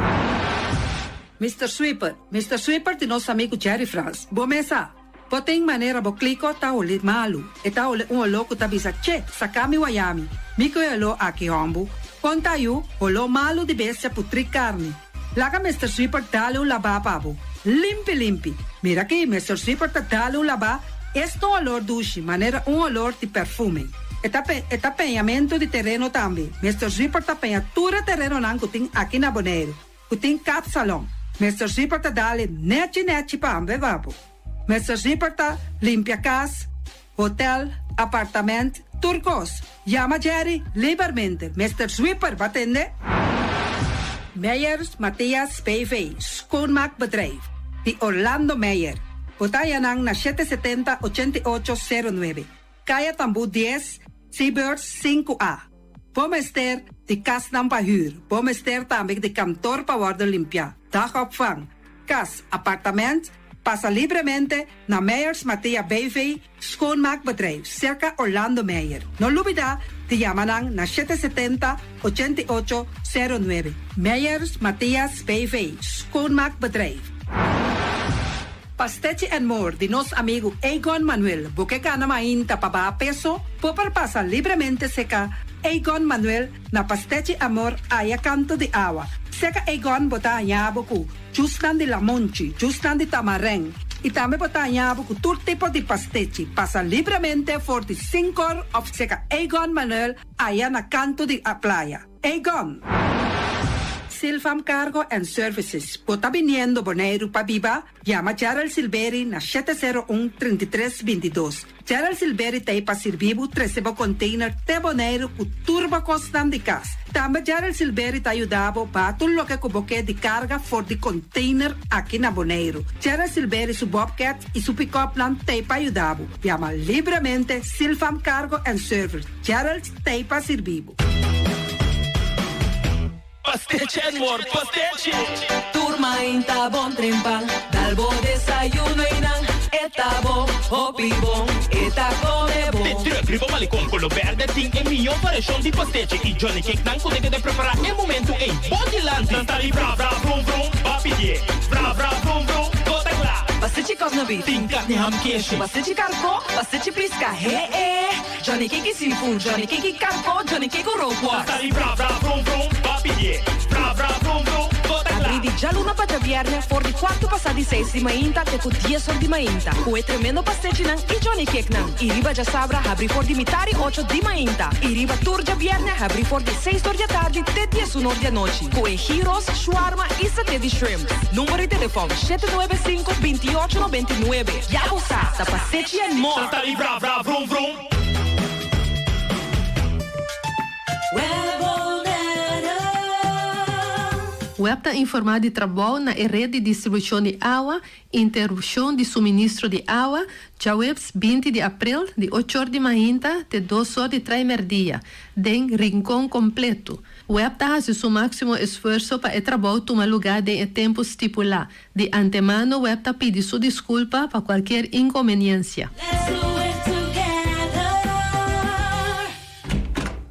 Speaker 6: Mr. Sweeper de nosso amigo Jerry France. Bomesa, poteng maneira bo clico ta ole malu. E ta ole louco ta bisa, che, sakami wayami. Miko elo aki hombu. Conta yu, olo malu de bestia putri carne. Laga Mr. Sweeper dale laba pabo. Limpi. Mira aqui, Mr. Sweeper ta dale laba. Este olor duche, maneira olor de perfume. Eta penhamento de terreno também. Mr. Sweeper ta penha tura terreno nan kuting aqui na Bonaire. Kuting cap salon. Mr. Sweeper ta dale neti pa ambe vapo. Mr. Sweeper ta limpia casa, hotel, apartamento, turcos. Llama Jerry livremente. Mr. Sweeper, batende? Meyers Matthias PV, schoonmaakbedrijf. De Orlando Meyer. Botayanang na 770-8809. Kaya Tambu 10, Seabirds 5A. Bomester de kas ng pahuur. Bomester também de kantoor pa worden limpia. Dagopvang. Kas, appartement, passa livremente na Meyers Mattia BV, schoonmaakbedrijf, circa Orlando Meyer. No lubida, de Yamanang na 770-8809. Meyers Matthias BV, schoonmaakbedrijf. Pastechi and More de nosso amigo Egon Manuel. Porque gana mainta pa ba peso, popar pasa livremente seca Egon Manuel na Pastechi Amor aya canto de agua. Seca Egon bota anyaboku, justan de lamonchi, justan de tamareng. E também bota anyaboku todo tipo de pastechi. Pasa livremente for the 5 of seca Egon Manuel aya na canto de a playa. Egon. Silfam Cargo and Services. Pota viniendo Bonaire pa Biba, llama Gerald Silveri na 701-3322. Gerald Silveri tay pa sirvibu 13 container te Bonaire ku turba costam de cas. Tamba Gerald Silveri ta ayudabo pa tullo que kuboke di carga for di container aqui na Bonaire. Gerald Silveri su Bobcat e su pick-up plan tay pa ayudabo. Llama libremente Silfam Cargo and Service. Gerald tay pa sirvibu.
Speaker 7: Pastiche, amor, pastiche. Turma inta bon trimpal, dalbo desayuno inang, eta bon, hopi bon, eta come bon.
Speaker 8: Te primo malicom con lo verde, ting e mio variação di pastiche. E Johnny Cake nan con de preparar e momento e body land. Sta li bra bra brum brum, papi die, bra bra brum brum, gota gla.
Speaker 7: Pastiche cos na beef,
Speaker 8: Ting carne ham queijo.
Speaker 7: pastiche carco, pastiche pisca, Johnny Cake seafood, Johnny Cake carco, Johnny Cake roquas.
Speaker 8: Sta li bra bra brum brum, papi die, bra bra brum brum, gota gla.
Speaker 7: Apridi già l'una paggia viernes, for di 4 passati 6 di mainta, te con 10 ore di mainta. Kue tremendo pastiche nan, e Johnny Cake nan. I riba già sabra, abri for di mitari 8 di mainta. I riba turgia viernes, abri for di 6 ore di tardi, te 10 ore di noci. Kue gyros, shawarma e satè di shrimp. Numero di telefono 795-2899. Ya usa, sa pastiche and more.
Speaker 8: Sta li bra bra brum brum.
Speaker 9: Web está informado de trabalho na rede de distribuição de água, interrupção de suministro de água, já webs 20 de abril, de 8 horas de manhã até 2 horas de 3 dia, den rincão completo. Web está fazendo seu máximo esforço para o trabalho tomar lugar em tempo estipulado. De antemano, web está pedindo sua desculpa para qualquer inconveniência.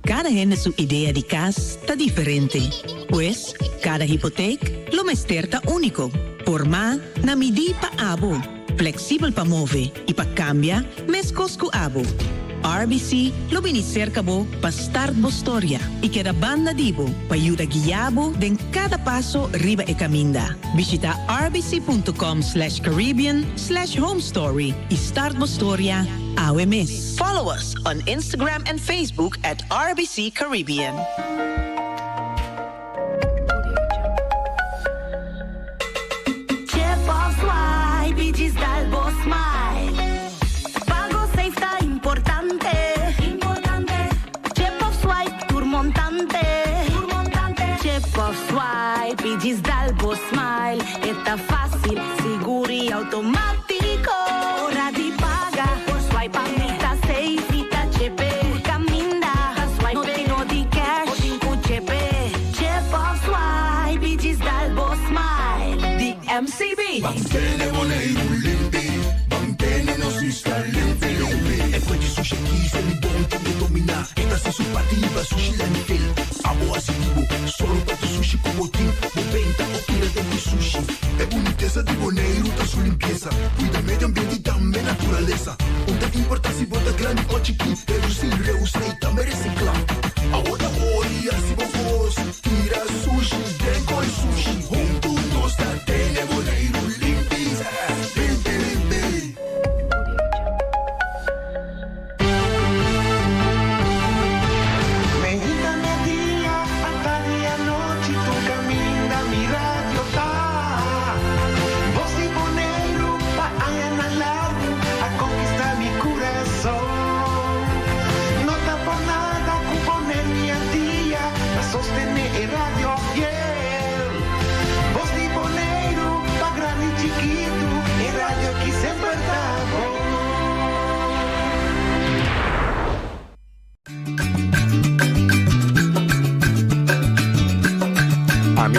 Speaker 10: Cada gente su idea de casa está diferente. Pues, cada hipoteca lo mesterta único. Por más, na midi pa abo. Flexível pa move y pa cambia, mes cosco abo. RBC lo bini cerca bo pa start bo storia. Y queda banda dibo pa ayuda guiabo den cada paso riba e caminda. Visita rbc.com/Caribbean/homestory y start bo storia AWMS. Follow us on Instagram and Facebook at RBC Caribbean.
Speaker 11: Pidis Dalbo Smile, está fácil, seguro y automático. Hora de pagar, por swipe amita, seisita, chepe. Por caminda, swipe, no tengo de cash, o cinco chepe. Chep of swipe, pidis Dalbo Smile.
Speaker 7: The MCB.
Speaker 12: Mantene Bonaire limpi, mantene no sista limpi. E poi di sushi chi se li buon che domina. E da su partiva sushi la nifel. Amo asitivo, solo per tu sushi como team. Moventa o tira dentro sushi. É boniteza de Bonaire, tá sua limpeza. Cuida medio ambiente e também natureza. Onde importa se bota grande ou chiqui. Reduzir, reusar e também reciclar. Agora olha se vos tira sushi, deco e sushi. Junto nós tá tendo Bonaire limpi, limpi, limpi.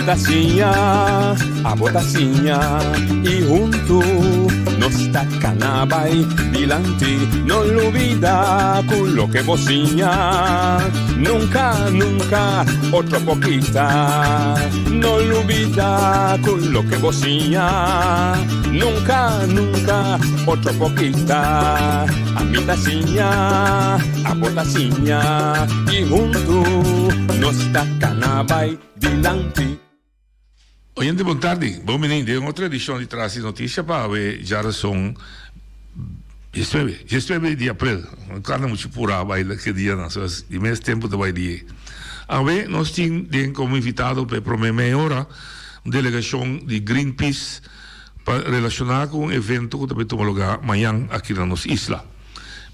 Speaker 13: Tacinha, a botacinha e junto nos tacanabay dilante, no olvida con lo que bocina, nunca, nunca, otro poquita, no olvida con lo que bocina, nunca, nunca, otro poquita, a mi tacinha, a botacinha e junto nos tacanabay dilante.
Speaker 4: Oyente, boa tarde. Bom menino, de outra edição de Traz Notícia para ver já são 19 de abril. Cada muito pura vai daquele dia, não sei, de mês tempo de vai dia. Awe, nós temos como invitado para a meia hora uma delegação de Greenpeace para relacionar com um evento que vai tomar lugar amanhã aqui na nossa isla.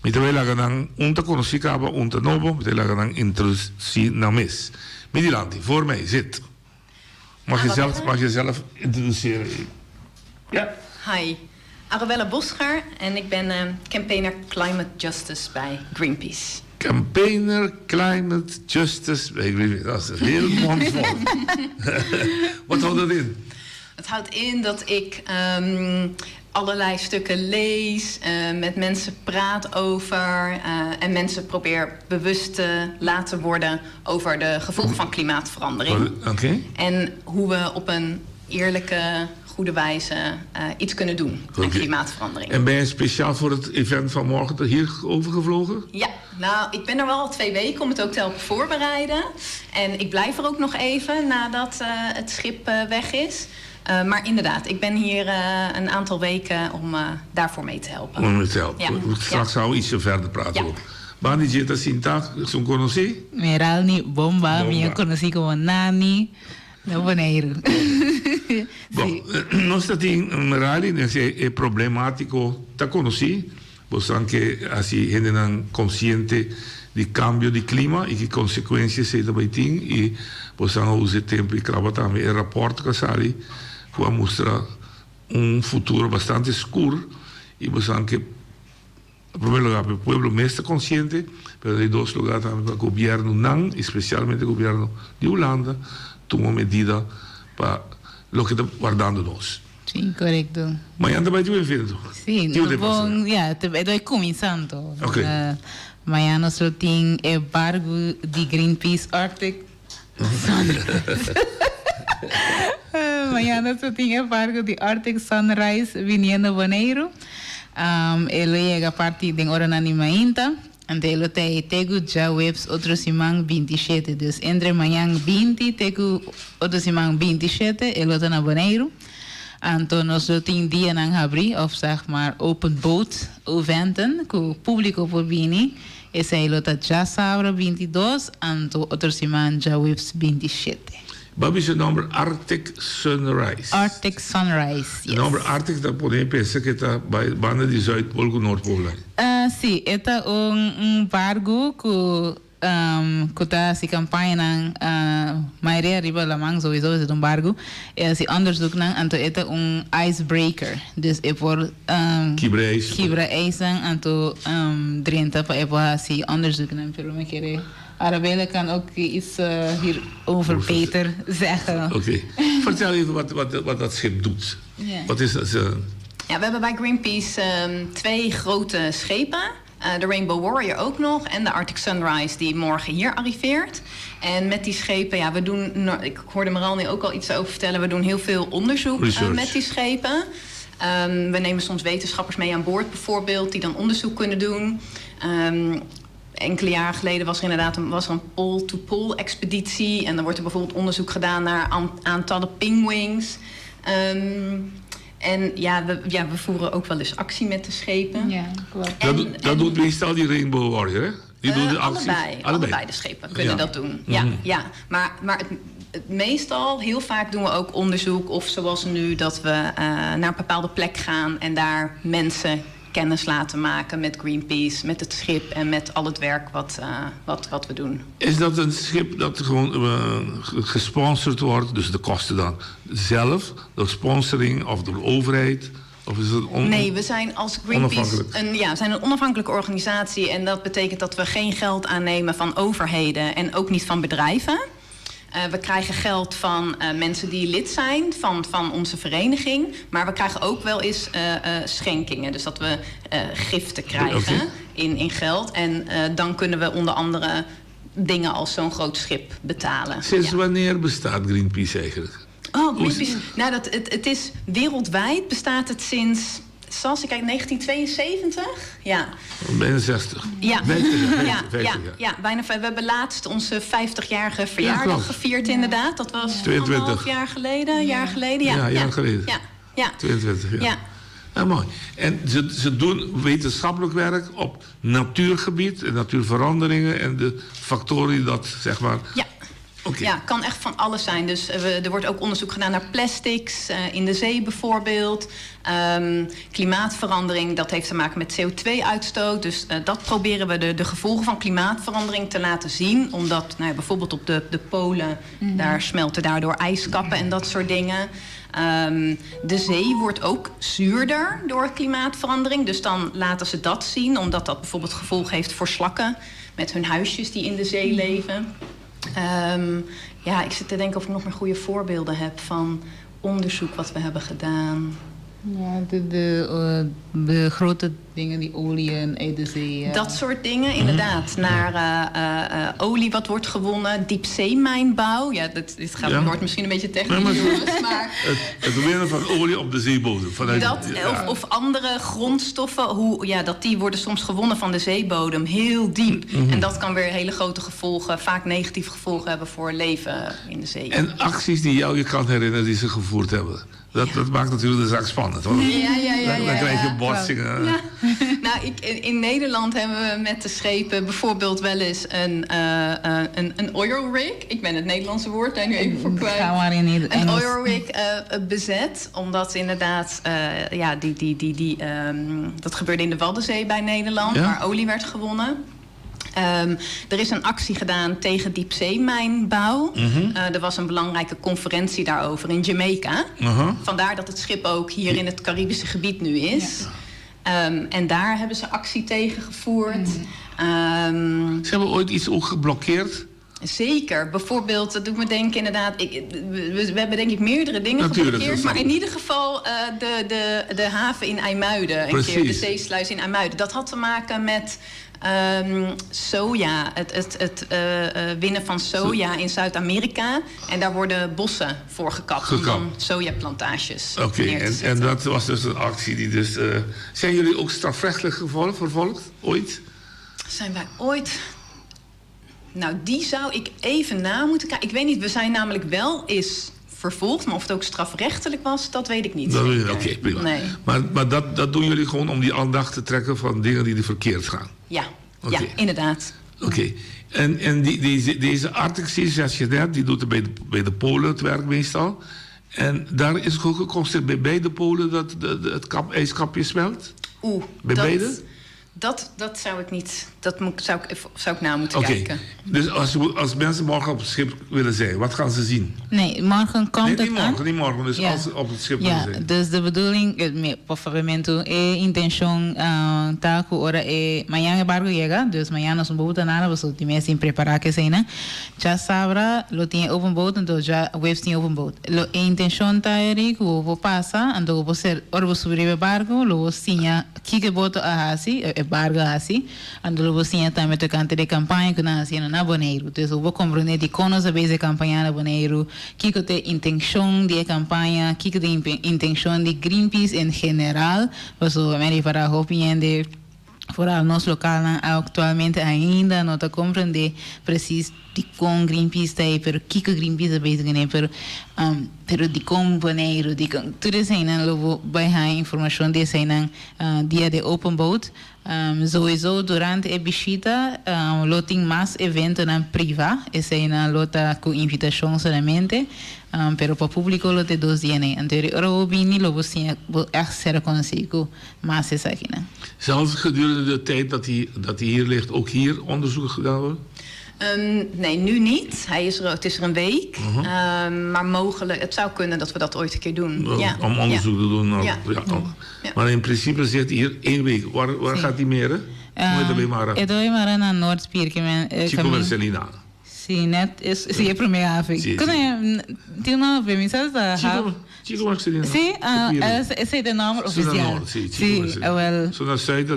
Speaker 4: Me também lá ganham conhecido caba, novo, me também lá introduzir na mes. Me dilante, voor mij zit. Mag je zelf introduceren? Ja.
Speaker 14: Hi, Arabella Bosgaard en ik ben campaigner Climate Justice bij Greenpeace.
Speaker 4: Campaigner Climate Justice bij Greenpeace. Dat is een heel mondvol. Wat houdt dat in?
Speaker 14: Het houdt in dat ik allerlei stukken lees, met mensen praat over en mensen probeer bewust te laten worden over de gevolgen van klimaatverandering.
Speaker 4: Okay.
Speaker 14: En hoe we op een eerlijke, goede wijze iets kunnen doen aan klimaatverandering.
Speaker 4: En ben je speciaal voor het event van morgen hier overgevlogen?
Speaker 14: Ja, nou, ik ben er wel al 2 weken om het ook te helpen voorbereiden. En ik blijf er ook nog even nadat het schip weg is. Maar inderdaad, ik ben hier een aantal weken om daarvoor mee te helpen.
Speaker 4: Om mee te helpen. Ja. Straks gaan we iets verder praten over. Bani Jeta Sinta, zo'n conoci?
Speaker 15: Meralni Bomba, mi conocí como Nani, no Boneiro.
Speaker 4: Bom, nós temos Merali, é problemático, tá conoci, pois anche assim, gente não consciente de cambio de clima e que consequências se também tem e pois usa tempo e crava também o rapporto que sai que mostra futuro bastante escuro e pois anche em primeiro lugar para o povo mais consciente, mas em dois lugares também para o governo não, especialmente o governo de Holanda, tomou medida para o que está guardando nós.
Speaker 15: Sim, correto.
Speaker 4: Amanhã também tem um evento.
Speaker 15: Sim, bom, estou começando.
Speaker 4: Ok.
Speaker 15: Amanhã nós temos embargo de Greenpeace Arctic. Amanhã nós temos embargo de Arctic Sunrise vindo Boneiro. Ele chega a partir de hora na Nimainta. Então ele tem já webs outro semana 27. Dus entre amanhã 20 tego outro semana 27 ele está na Boneiro. Então nós temos dia na abrir of zeg maar open boat eventen que o público por vir. Esse ele está já sábado 22 então outro semana já webs 27.
Speaker 4: Wat is het nummer Arctic Sunrise?
Speaker 15: Arctic Sunrise, yes.
Speaker 4: Het nummer Arctic, dat pode pensar que está banda de Zuidpool com Noordpool.
Speaker 15: Sim, é barco que está se campanha maioria riba lamang sowieso is het barco. Se onderzoek nang anto é icebreaker. Dus é por kibra eisen anto drinta pa é por se onderzoek nang pero me quere Arabella kan ook iets hierover beter zeggen.
Speaker 4: Oké. Vertel even wat dat schip doet.
Speaker 14: Yeah.
Speaker 4: Wat is dat?
Speaker 14: Ja, we hebben bij Greenpeace 2 grote schepen. De Rainbow Warrior ook nog. En de Arctic Sunrise die morgen hier arriveert. En met die schepen, ja, we doen... Ik hoorde Meralni ook al iets over vertellen. We doen heel veel onderzoek met die schepen. We nemen soms wetenschappers mee aan boord bijvoorbeeld. Die dan onderzoek kunnen doen. Enkele jaren geleden was er inderdaad een pole-to-pole expeditie. En dan wordt er bijvoorbeeld onderzoek gedaan naar aantallen pinguïns. En we voeren ook wel eens actie met de schepen. Ja,
Speaker 4: klopt. Dat doet meestal die Rainbow Warrior, hè? Die doen de actie.
Speaker 14: Allebei de schepen kunnen dat doen. Ja. Maar het meestal, heel vaak doen we ook onderzoek. Of zoals nu, dat we naar een bepaalde plek gaan en daar mensen kennis laten maken met Greenpeace, met het schip en met al het werk wat we doen.
Speaker 4: Is dat een schip dat gewoon gesponsord wordt, dus de kosten dan zelf, door sponsoring of door de overheid? Of is het
Speaker 14: nee, we zijn als Greenpeace we zijn een onafhankelijke organisatie en dat betekent dat we geen geld aannemen van overheden en ook niet van bedrijven. We krijgen geld van mensen die lid zijn van onze vereniging. Maar we krijgen ook wel eens schenkingen. Dus dat we giften krijgen in geld. En dan kunnen we onder andere dingen als zo'n groot schip betalen.
Speaker 4: Sinds wanneer bestaat Greenpeace eigenlijk?
Speaker 14: Oh, Greenpeace. Nou, het is wereldwijd bestaat het sinds... Zoals ik kijk, 1972? Ja.
Speaker 4: Bijna 60.
Speaker 14: Ja.
Speaker 4: 50
Speaker 14: ja, bijna. We hebben laatst onze 50-jarige verjaardag gevierd, inderdaad. Dat was 1,5 jaar geleden. Jaar geleden, ja.
Speaker 4: Ja, jaar geleden.
Speaker 14: Ja.
Speaker 4: 22, ja. Ja, mooi. En ze doen wetenschappelijk werk op natuurgebied en natuurveranderingen en de factoren die dat, zeg maar,
Speaker 14: Ja, kan echt van alles zijn. Dus er wordt ook onderzoek gedaan naar plastics in de zee bijvoorbeeld. Klimaatverandering, dat heeft te maken met CO2-uitstoot. Dus dat proberen we de gevolgen van klimaatverandering te laten zien. Omdat bijvoorbeeld op de polen, daar smelten daardoor ijskappen en dat soort dingen. De zee wordt ook zuurder door klimaatverandering. Dus dan laten ze dat zien, omdat dat bijvoorbeeld gevolgen heeft voor slakken met hun huisjes die in de zee leven. Ik zit te denken of ik nog meer goede voorbeelden heb van onderzoek wat we hebben gedaan.
Speaker 15: Ja, de grote dingen, die olie uit de zee.
Speaker 14: Dat soort dingen, inderdaad. Naar olie wat wordt gewonnen, diepzeemijnbouw. Ja, dit wordt misschien een beetje technisch. Maar
Speaker 4: het winnen van olie op de zeebodem.
Speaker 14: Of andere grondstoffen, dat die worden soms gewonnen van de zeebodem heel diep. En dat kan weer hele grote gevolgen, vaak negatieve gevolgen hebben voor leven in de zee.
Speaker 4: En acties die jou je kan herinneren die ze gevoerd hebben. Dat maakt natuurlijk de zaak spannend, hoor. Dan krijg je botsingen.
Speaker 14: Ja. Nou, in Nederland hebben we met de schepen bijvoorbeeld wel eens een oil rig. Ik ben het Nederlandse woord daar nu even voor kwijt. Een oil rig bezet, omdat inderdaad, dat gebeurde in de Waddenzee bij Nederland, waar olie werd gewonnen. Er is een actie gedaan tegen diepzeemijnbouw. Er was een belangrijke conferentie daarover in Jamaica. Vandaar dat het schip ook hier in het Caribische gebied nu is. En daar hebben ze actie tegen gevoerd.
Speaker 4: Ze hebben ooit iets ook geblokkeerd?
Speaker 14: Zeker. Bijvoorbeeld, dat doet me denken inderdaad... We hebben denk ik meerdere dingen geblokkeerd. Maar in ieder geval de haven in IJmuiden. Een keer de zeesluis in IJmuiden. Dat had te maken met... soja, het winnen van soja in Zuid-Amerika. En daar worden bossen voor gekapt. Om dan sojaplantages neer te zetten.
Speaker 4: En dat was dus een actie die dus... zijn jullie ook strafrechtelijk vervolgd? Ooit?
Speaker 14: Zijn wij ooit... Nou, die zou ik even na moeten kijken. Ik weet niet, we zijn namelijk wel eens vervolgd. Maar of het ook strafrechtelijk was, dat weet ik niet.
Speaker 4: Oké, prima. Nee. Maar dat doen jullie gewoon om die aandacht te trekken van dingen die er verkeerd gaan?
Speaker 14: Ja, ja, inderdaad.
Speaker 4: Oké. En deze Arctic Sea 6 die doet er bij de Polen het werk meestal. En daar is ook geconstateerd bij beide Polen dat het ijskapje smelt? Bij beide?
Speaker 14: Dat zou ik niet... Dat zou ik na moeten kijken.
Speaker 4: Dus als mensen morgen op het schip willen zijn, wat gaan ze zien?
Speaker 15: Nee, morgen komt het
Speaker 4: niet morgen. Dus als ze op het schip willen zijn.
Speaker 15: Dus de bedoeling, pavimento, intention, taku, ora, mañana barco llega. Dus mañana is een boot en nada, dus die mensen in preparatie zijn. Ya sabra, lo tiene open boat, entonces ya waves tiene open boat. Lo intention taeri, que pasa, entonces vos ser, orbo subir barco, lo vos tinha, kike boto ahasi, barco ahasi, entonces você tinha também a cante de campanha que nós fazíamos na Bonaire. Então, eu vou compreender de como nós fazemos a campanha na Bonaire, que tem intenção de campanha, que tem intenção de Greenpeace em geral, mas o América para a opinião de vooral nos local atualmente ainda não está compreender preciso de como Greenpeace está aí, pero que Greenpeace é bezig né, pero de como Bonaire, de tudo isso aí, né, eu vou a informação desse aí, né, dia de open boat. Sowieso durante a visita tem mais eventos na privado, esse aí na lota com invitação somente, pero para o público lo tem 2 dias, né. Anterior eu vim lo você echt ser consigo, mas essa aqui, né.
Speaker 4: Zelfs gedurende de tijd dat hij hier ligt, ook hier onderzoek gedaan wordt?
Speaker 14: Nee, nu niet. Het is er een week. Maar mogelijk, het zou kunnen dat we dat ooit een keer doen.
Speaker 4: Om onderzoek te doen. Maar in principe zit hij hier 1 week. Waar gaat hij meer?
Speaker 15: Eu doy mara na Noordspier.
Speaker 4: Chico Marcelina.
Speaker 15: Sim, net é a primeira vez. Tem uma premissa da
Speaker 4: Chico Marcelina.
Speaker 15: Sim, esse é o nome oficial.
Speaker 4: Sim, so na Zuid,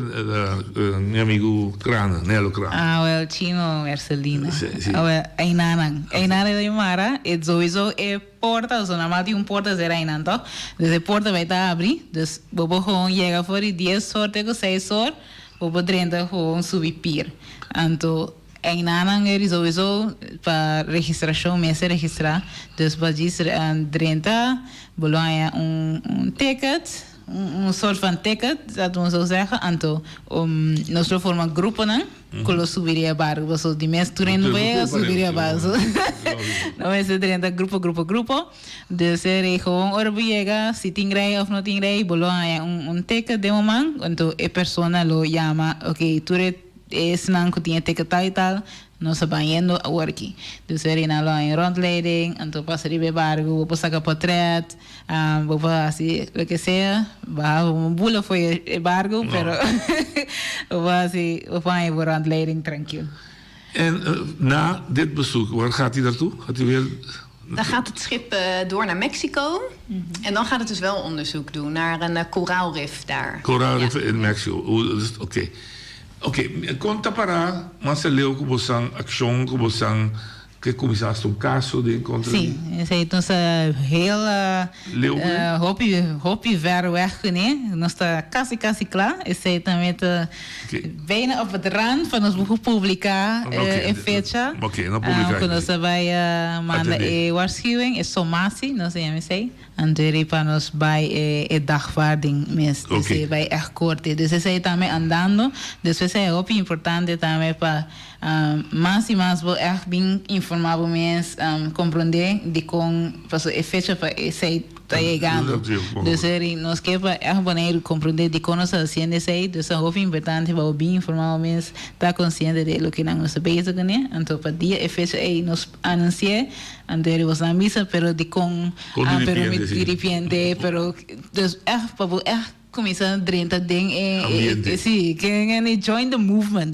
Speaker 4: meu amigo Crana, Nelo Crana.
Speaker 15: Well, Chino Marcelina. Well, Ainanang. Ainanang de Mara, sowieso é porta, dus normaal die porta zera Ainan, toch? Dus de porta vai estar abrir, dus bobo gewoon chega voor die 10 horas tegen 6 horas, bobo drenta gewoon subir pier. Então, em Nanang er sowieso para registração, mensen registrar. Dus wat is er aan 30, Bologna ticket, een soort van ticket, dat we zo zeggen, anto nós formamos grupo, né? Colo subiria barco, so die mensen toerien bij subiria barco. Nou is het erin dat grupo. Dus er gewoon orbiega, si tingrei of no tingrei, bolo een ticket de moment, anto e persona lo llama, okay, toeret is nan que tinha ticket tal e tal. No se van yendo a working. Dus er in al een rondleiding, en toen pas er bij barco, we saca portret, we así, lo que sea, va een boel voor je barco, pero we así, we van je rondleiding tranquil.
Speaker 4: En na dit bezoek, waar gaat hij naartoe? Gaat hij weer...
Speaker 14: Dan gaat het schip door naar Mexico. En dan gaat het dus wel onderzoek doen naar een koraalrif daar.
Speaker 4: Koraalrif in Mexico. Oké. Conta para Marcelo Kubosang action Kubosang que começaste um caso de encontro.
Speaker 15: Sim, esse então heel hoppie ver weg, né? Nós está quase klaar. Esse também bijna op het rand van ons boek publicar em fecha.
Speaker 4: Oké, não publicar.
Speaker 15: Quando nós vai mandar a waarschuwing, is sommatie, nós sei. En daar para nós vai dagvaarding mes. Dus vai echt kort. Dus esse também andando. Dus esse é hoppie importante também para mais e mais vou echt bem informado mes compreender de com passo a fecha para esse está chegando. Dus nós que para echt bonito compreender de como nós fazendo esse. Dus é hoppie importante para bem informado mes tá consciente de lo que nós bezig né. Então para dia a fecha nós anunciar anterior was na misa pero de com pero me arrepiente pero dus echt para echt começar a drenta ding sim que join the movement.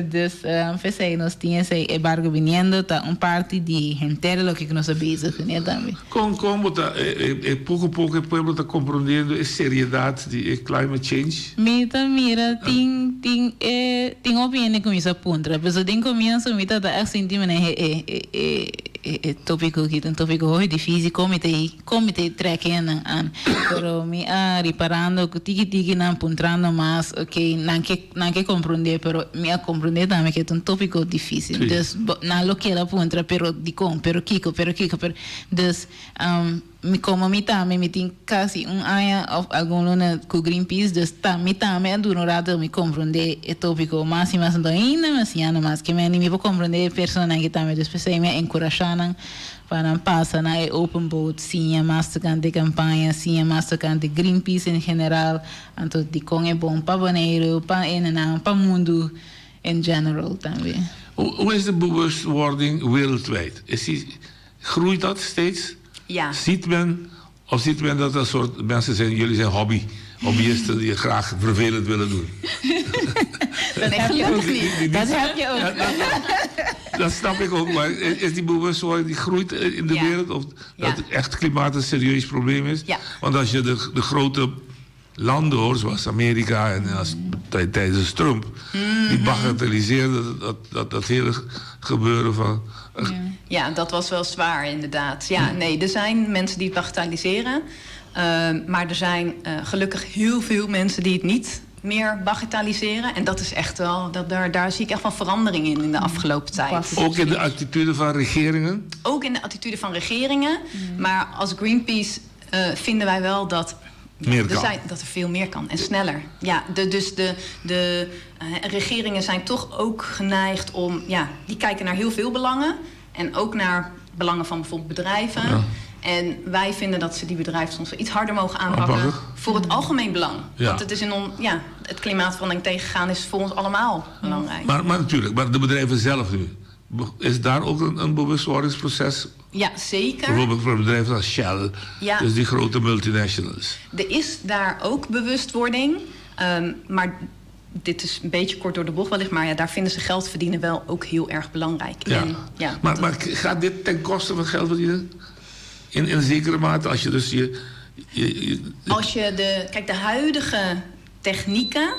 Speaker 15: Dus fez nós tinha esse barco vindo tá parte de gente lo que nós bezig né também.
Speaker 4: Como tá pouco a pouco o povo está compreendendo a seriedade de climate change.
Speaker 15: Mira tem opinião com isso pontra, mas tem começo mita tá sentindo tópico que um tópico hoje difícil como te trequena pero me reparando que tiki não pontrando mais não que compreender pero me compreender também que é um tópico difícil dus não lo que ela pontra pero kiko dus me como me também me tem quase ano of algum luna com Greenpeace dus me também durante me compreender o tópico mais e mais ainda mais que me vou compreender persona que também dus pensei me encorajar para passar na open boat sim mastercard de campanha sim mastercard de Greenpeace em geral então de com é bom para Bonaire para mundo in general também.
Speaker 4: Hoe is de bewustwording wereldwijd? Groeit dat steeds?
Speaker 14: Ja.
Speaker 4: Ziet men dat er soort mensen zijn, jullie zijn hobbyisten die graag vervelend willen doen?
Speaker 14: Dat heb je ook niet. Dat heb je ook.
Speaker 4: Dat snap ik ook, maar is die bewustwording die groeit in de wereld? Of dat echt klimaat een serieus probleem is?
Speaker 14: Ja.
Speaker 4: Want als je de grote landen hoort, zoals Amerika en tijdens Trump, die bagatelliseerden dat hele gebeuren van...
Speaker 14: Ja, dat was wel zwaar inderdaad. Ja, nee, er zijn mensen die het bagatelliseren. Maar er zijn gelukkig heel veel mensen die het niet meer bagatelliseren. En dat is echt wel, daar zie ik echt wel verandering in de afgelopen tijd.
Speaker 4: Ook in de attitude van regeringen?
Speaker 14: Ook in de attitude van regeringen. Maar als Greenpeace vinden wij wel dat... dat er veel meer kan en sneller. Ja, dus de regeringen zijn toch ook geneigd om... Ja, die kijken naar heel veel belangen. En ook naar belangen van bijvoorbeeld bedrijven. Ja. En wij vinden dat ze die bedrijven soms iets harder mogen aanpakken. Voor het algemeen belang. Ja. Want het is het klimaatverandering tegengaan is voor ons allemaal belangrijk.
Speaker 4: Maar natuurlijk, maar de bedrijven zelf nu. Is daar ook een bewustwordingsproces?
Speaker 14: Ja, zeker.
Speaker 4: Bijvoorbeeld voor bedrijven als Shell, dus die grote multinationals.
Speaker 14: Er is daar ook bewustwording, maar dit is een beetje kort door de bocht wellicht, maar daar vinden ze geld verdienen wel ook heel erg belangrijk.
Speaker 4: Ja.
Speaker 14: En,
Speaker 4: maar gaat dit ten koste van geld verdienen? In een zekere mate, als je dus
Speaker 14: Als je de huidige technieken...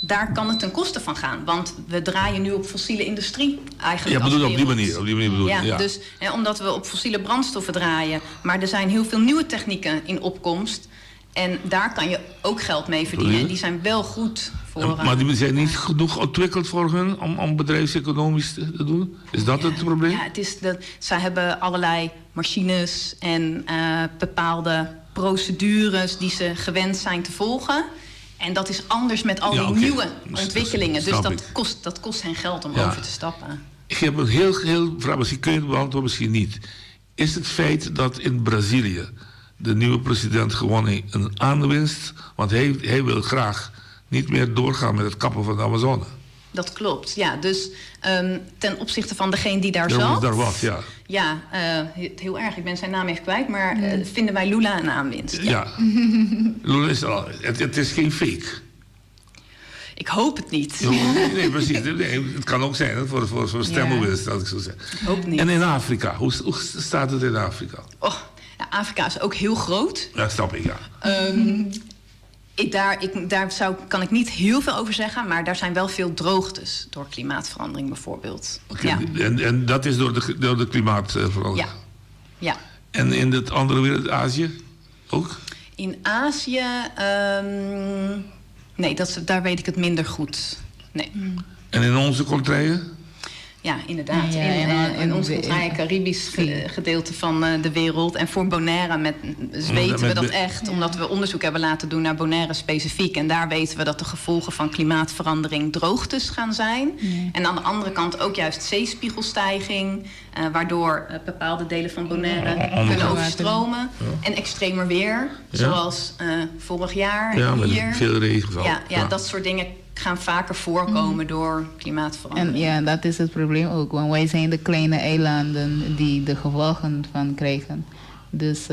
Speaker 14: Daar kan het ten koste van gaan. Want we draaien nu op fossiele industrie eigenlijk.
Speaker 4: Ja, bedoel op die manier bedoel
Speaker 14: ja, ja. Dus omdat we op fossiele brandstoffen draaien. Maar er zijn heel veel nieuwe technieken in opkomst. En daar kan je ook geld mee verdienen. En die zijn wel goed voor...
Speaker 4: maar die zijn niet genoeg ontwikkeld voor hun om bedrijfseconomisch te doen? Is dat het probleem?
Speaker 14: Ja, zij hebben allerlei machines en bepaalde procedures die ze gewend zijn te volgen. En dat is anders met al die nieuwe ontwikkelingen. Dus dat kost hen geld om over te stappen.
Speaker 4: Ik heb een heel vraag, misschien kun je het beantwoorden, misschien niet. Is het feit dat in Brazilië de nieuwe president gewoon een aanwinst... want hij wil graag niet meer doorgaan met het kappen van de Amazone.
Speaker 14: Dat klopt, ja. Dus ten opzichte van degene die daar zat...
Speaker 4: Daar wat, ja.
Speaker 14: Ja, heel erg. Ik ben zijn naam even kwijt, maar vinden wij Lula een aanwinst.
Speaker 4: Ja. Lula is het is geen fake.
Speaker 14: Ik hoop het niet.
Speaker 4: Nee, precies. Nee, het kan ook zijn voor stemmenwinst, dat ik zo zeg.
Speaker 14: Ik hoop niet.
Speaker 4: En in Afrika, hoe staat het in Afrika?
Speaker 14: Afrika is ook heel groot.
Speaker 4: Ja, snap ik, ja.
Speaker 14: Kan ik niet heel veel over zeggen, maar daar zijn wel veel droogtes door klimaatverandering bijvoorbeeld.
Speaker 4: Okay. Ja. En dat is door de klimaatverandering?
Speaker 14: Ja.
Speaker 4: En in het andere wereld, Azië ook?
Speaker 14: In Azië, nee, daar weet ik het minder goed. Nee.
Speaker 4: En in onze contraien?
Speaker 14: Ja, inderdaad. In ons Caribisch gedeelte van de wereld. En voor Bonaire weten we dat echt. Omdat we onderzoek hebben laten doen naar Bonaire specifiek. En daar weten we dat de gevolgen van klimaatverandering droogtes gaan zijn. En aan de andere kant ook juist zeespiegelstijging. Waardoor bepaalde delen van Bonaire kunnen overstromen. En extremer weer. Zoals vorig jaar.
Speaker 4: Ja, met
Speaker 14: hier.
Speaker 4: veel regenval.
Speaker 14: Ja, dat soort dingen gaan vaker voorkomen door klimaatverandering.
Speaker 15: En ja, dat is het probleem ook. Want wij zijn de kleine eilanden die de gevolgen van krijgen. Dus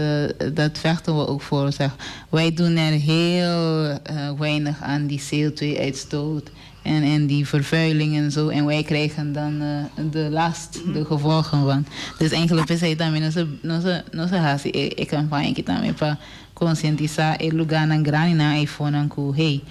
Speaker 15: dat vechten we ook voor. Zeg. Wij doen er heel weinig aan die CO2-uitstoot en die vervuiling en zo. En wij krijgen dan de last, de gevolgen van. Dus eigenlijk is het dan onze hasi. Ik kan van een keer dan even conscientizar el lugar na grani na iPhone hey.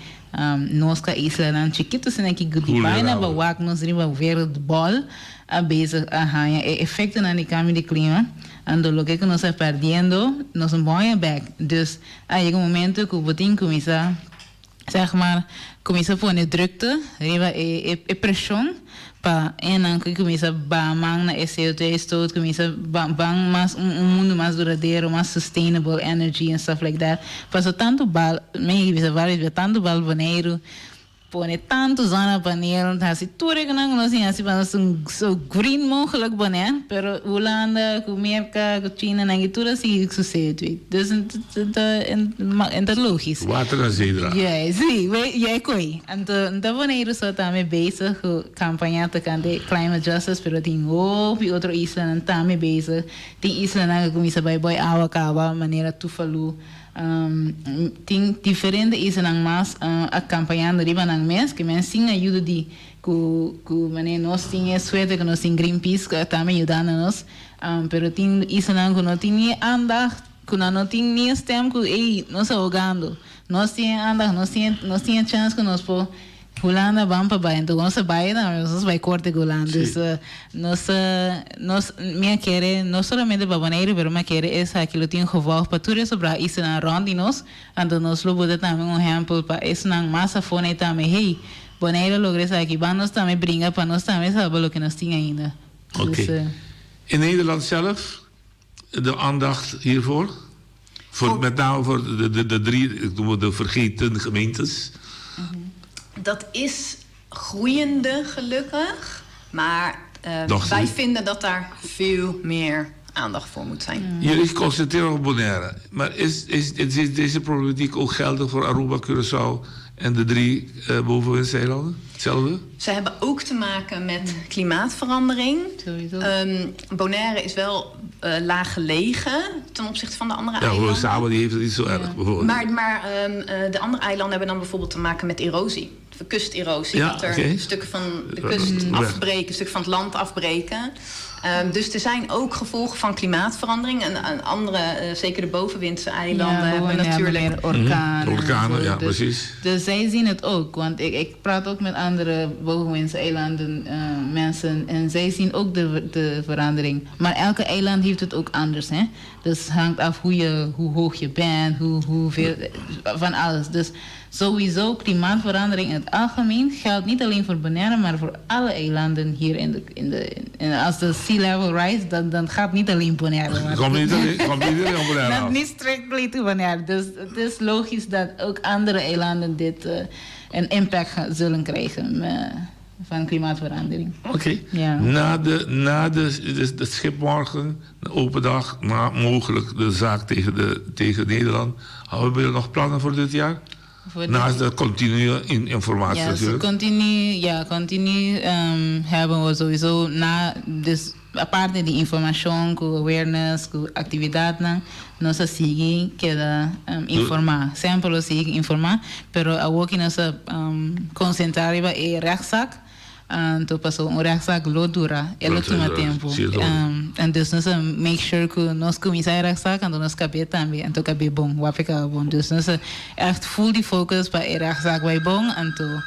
Speaker 15: Nós ka isla nan chiquito sin aqui goodbye na bawak nos riba wereldbol a bezig a hanha effecten aan die cambio de clima ando lo que nos está perdiendo nos boia back. Dus llega un momento que o botin comienza zeg maar comienza a poner drukte riba pressão pa en que comienza a bamang na CO2-uitstoot, comienza bang mais mundo mais duradouro, mais sustainable energy and stuff like that. Paso tanto bal, me visa tanto bal banheiro, pone tanto zona paneel, assim tudo que não assim assim para so green mogelijk banen, pero Holanda, Amerika, China, nangi tudo assim sucede. Dus en dat logisch.
Speaker 4: Water en zedra.
Speaker 15: Ja, zie, jij koi. En de banheiro só também bezig campaña de climate justice, pero tem outro isla en também bezig. Tem isla na comienza by boy awa kaba maneira tu falu. Tem diferente isla nang mas acompanhando riba nang mes que men sin ajuda de que mané nós tinha suerte que nós tem Greenpeace que também ajudando nós pero tem isla nang que não tinha aandacht que não tinha nem tempo que nós ahogando nós tinha aandacht nós tinha chance que nós po Holanda vamos para baixo, então nós vai nós vai corte Holanda, nós minha querer não somente para Bonaire, mas minha querer é aquilo tem gevolg para tudo isso para isso na ronda nós, então nós lo podemos também exemplo para isso na massa fone também, hey, Bonaire logra isso aqui, vamos também brincar para nós também saber o que nós temos ainda.
Speaker 4: Oké. In Nederland zelf de aandacht hiervoor, met name voor de drie, ik noem het de vergeten gemeentes.
Speaker 14: Dat is groeiende gelukkig, maar wij vinden dat daar veel meer aandacht voor moet zijn.
Speaker 4: Jullie concentreren op Bonaire, maar is deze problematiek ook geldig voor Aruba, Curaçao en de 3 boveneilanden? Hetzelfde?
Speaker 14: Ze hebben ook te maken met klimaatverandering. Bonaire is wel laag gelegen ten opzichte van de andere eilanden.
Speaker 4: Ja, Saba die heeft het niet zo erg bijvoorbeeld.
Speaker 14: Maar de andere eilanden hebben dan bijvoorbeeld te maken met erosie. Kusterosie, dat er stukken van de kust afbreken, stukken van het land afbreken. Dus er zijn ook gevolgen van klimaatverandering. En andere, zeker de bovenwindse eilanden, hebben natuurlijk
Speaker 15: orkanen.
Speaker 4: Ja, precies.
Speaker 15: Dus zij zien het ook. Want ik praat ook met andere bovenwindse eilanden mensen. En zij zien ook de verandering. Maar elke eiland heeft het ook anders. Hè? Dus het hangt af hoe hoog je bent, hoeveel van alles. Dus sowieso klimaatverandering in het algemeen geldt niet alleen voor Bonaire, maar voor alle eilanden hier en als de sea level rise, dan gaat niet alleen Bonaire. Maar
Speaker 4: Komt niet alleen op Bonaire af.
Speaker 15: niet strictly to Bonaire. Dus het is logisch dat ook andere eilanden dit een impact zullen krijgen van klimaatverandering.
Speaker 4: Oké.
Speaker 15: Ja.
Speaker 4: Na de schipmorgen, de open dag, na mogelijk de zaak tegen Nederland, hebben we nog plannen voor dit jaar? Naast de continue informatie
Speaker 15: Ja,
Speaker 4: natuurlijk.
Speaker 15: continu hebben we sowieso dus aparte die informatie, awareness, activiteiten, nós seguimos que informar, sempre seguimos informar, pero agora nós concentrar em rechtszaak. Então passou rechtszaak dura el último tempo. Dus nós make sure que nós começamos a rechtszaak en nós cabe também, então cabe bom, vai ficar bom. Dus nós echt full die focus para a rechtszaak vai bom, então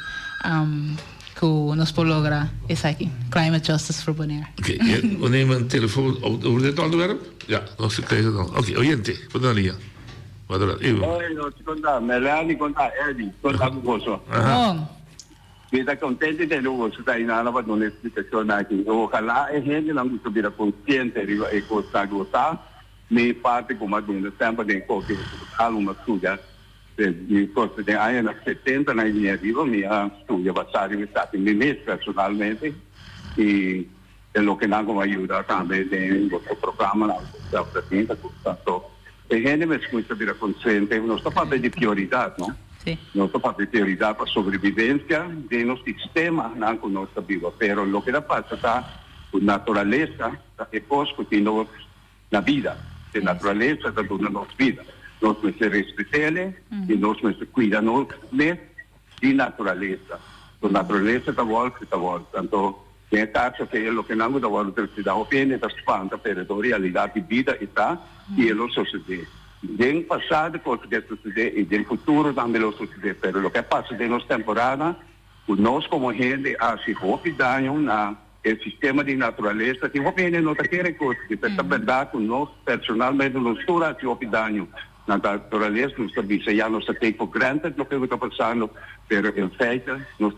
Speaker 15: que nós por lograr isso aqui, climate justice voor Bonaire.
Speaker 4: Oké, we nemen een telefoon over dit onderwerp. Ja, nog ze krijgen dan. Oké, oyente, van Dalia. Wat er even.
Speaker 16: Hoi, conta, Melanie, conta, Eddie, conta com você. Kita contente de novo, você está indo lá para uma explicação aqui. Ojalá a gente não estuviera consciente de que está gostando, nem parte como a dona sempre tem qualquer alguma estuda. De costa de anos 70 na linha viva, minha estuda passada em estado de mês personalmente e é o que não ajuda também tem o programa lá da presidenta, portanto a gente me escuta vir consciente, não está falando de prioridade, não? Não está falando de prioridade para a sobrevivência de nosso sistema, não com nossa vida, pero o que passa está a natureza é coisa que nós na vida, a natureza da nossa vida. Nós nos respeitamos e nós nos cuidamos de natureza. A natureza está volta, está volta. Então, é taxa que é o que não está volta, se dá o pena, está espanta, pero a realidade de vida está e ela sucede. No passado, coisa que sucede, e no futuro também vai suceder. Pero o que passa de nossa temporada, nós como gente, assim, houve dano no sistema de natureza, que houve não está querendo coisa, que é verdade, que nós, personalmente, não estamos houve dano. Na natureza, nós já não tem por granted o que está passando, mas em feito, nós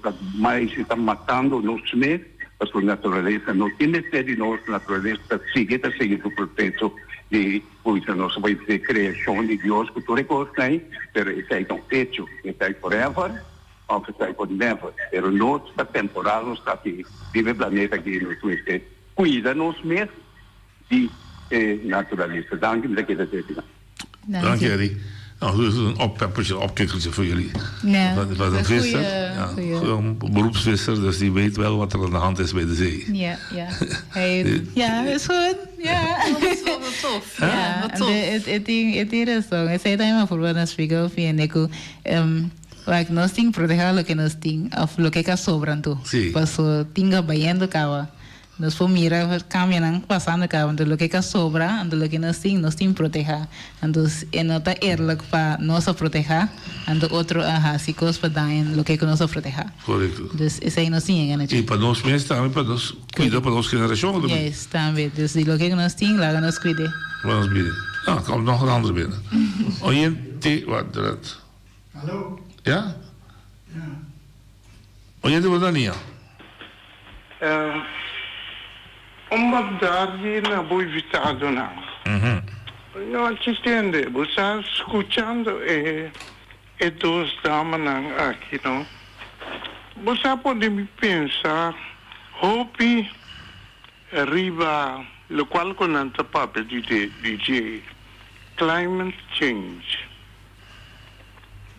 Speaker 16: estamos matando nós mesmos, porque a natureza não tem de nós, a natureza sigue o processo de a nossa criação de Deus, que tudo é coisa, mas isso é um hecho, isso é forever, ou isso é for never. Mas nós, está temporal, nós está aqui, vive o planeta aqui, nós cuida nós mesmos de natureza. Dank u, dat je dat hebt.
Speaker 4: Dank je, Eddie. Nou, dat is een opkikkertje voor jullie.
Speaker 15: Ja,
Speaker 4: wat een visser. Ja, een beroepsvisser, dus die weet wel wat er aan de hand is bij de zee.
Speaker 15: Ja. Ja, is goed. Ja.
Speaker 9: Wat tof.
Speaker 15: Ja,
Speaker 9: wat tof.
Speaker 15: Het is zo. Ik zei dat maar voor wat een spiegel via Nico. Like, nós temos que proteger o que nós temos, o que sobrando.
Speaker 4: Sí.
Speaker 15: Passo, tinga baiando cava. Nós vamos mirar, caminhando, passando cava, então o que sobra, então o que nós temos que proteger. Então, é nota eerlijk para nós proteger, então outro, se coisa para dar, o que nós proteger.
Speaker 4: Correto.
Speaker 15: Dus isso aí nós temos.
Speaker 4: E para nós mesmos também, para nós cuidar para nossa geração também.
Speaker 15: Yes, também. Dus o que nós temos, lá nós cuidar.
Speaker 4: Vamos binnen. Ah, komt nog een ander binnen. Oyente, wat dat?
Speaker 2: Hallo?
Speaker 4: Ja?
Speaker 2: Ja.
Speaker 4: Oyente, wat dan niet?
Speaker 3: Omdat daar je naar boven visado na. No assistente, você escutando e dos damas aqui, não? Você pode me pensar, hope arriba, lo qual con anta papel de climate change.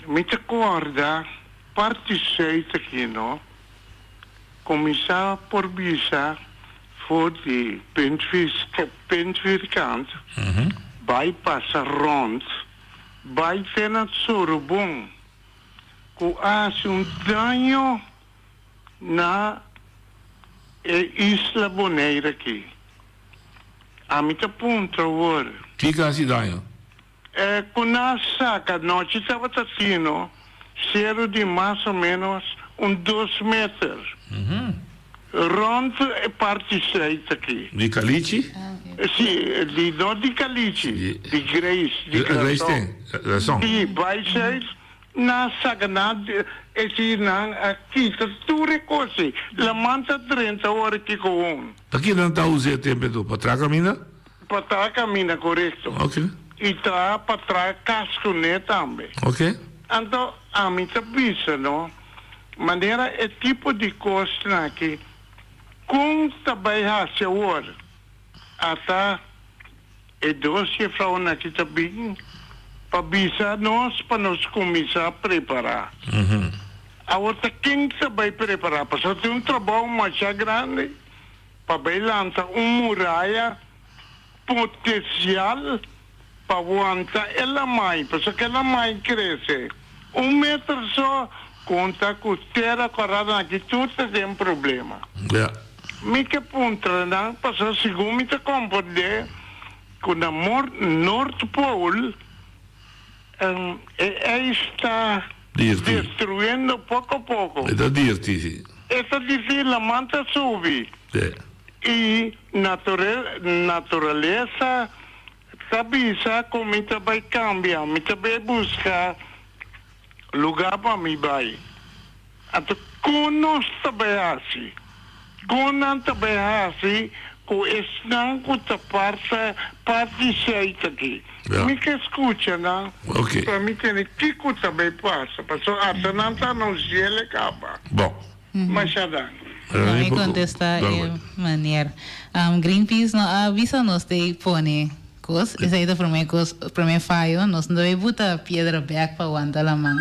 Speaker 3: Me te acorda, parte 6 aqui, não? Começar por visar voor die puntvierkant, bij passen rond, bij tenat sorobong, ku asun daño na Isla Bonaire aqui. A mim punto agora.
Speaker 4: Que casi daño?
Speaker 3: Com a saca, nós estava tassino, zero de mais ou menos 2 metros. Rond parte 6 aqui.
Speaker 4: Di Calici?
Speaker 3: Sì, non di Calici, di Grace.
Speaker 4: Grace tem, razão.
Speaker 3: Sì, vai 6, na saganad esi nang kita ture kosi la manta 30 ore que com
Speaker 4: Aqui não está usando tempo do para caminhar?
Speaker 3: para trás caminha correto.
Speaker 4: Ok.
Speaker 3: E tra para trás casco né também.
Speaker 4: Ok.
Speaker 3: Então a mim tá bisa no maneira é tipo de coisa que com também hace hora ata e doce frau na que tá bem para bisa nós para nos começar a preparar. A outra quem vai preparar para ter um trabalho mais grande para lançar muralha potencial para aguentar ela mais, porque ela mais cresce. 1 metro só conta com terra corada que tudo tem problema.
Speaker 4: Yeah.
Speaker 3: Me que ponta não, para segundo me te compreender com a North Pole está destruindo pouco a pouco.
Speaker 4: Está dirty.
Speaker 3: Essa difícil a manta sube.
Speaker 4: Yeah.
Speaker 3: E natureza sabisa como me vai cambiar, me vai buscar lugar para me vai. Então, com nós também assim, com nós também assim, com esse não com a parte certa aqui. Me que escuta, não?
Speaker 4: Ok.
Speaker 3: Para mim tem que também passa, porque até não está no gelo acaba.
Speaker 4: Bom.
Speaker 3: Mas já dá.
Speaker 15: Me contesta de maneira. Greenpeace não avisa nos de pone cos, essa aí da primeiro falho, nós não devemos botar pedra back para aguentar a mão,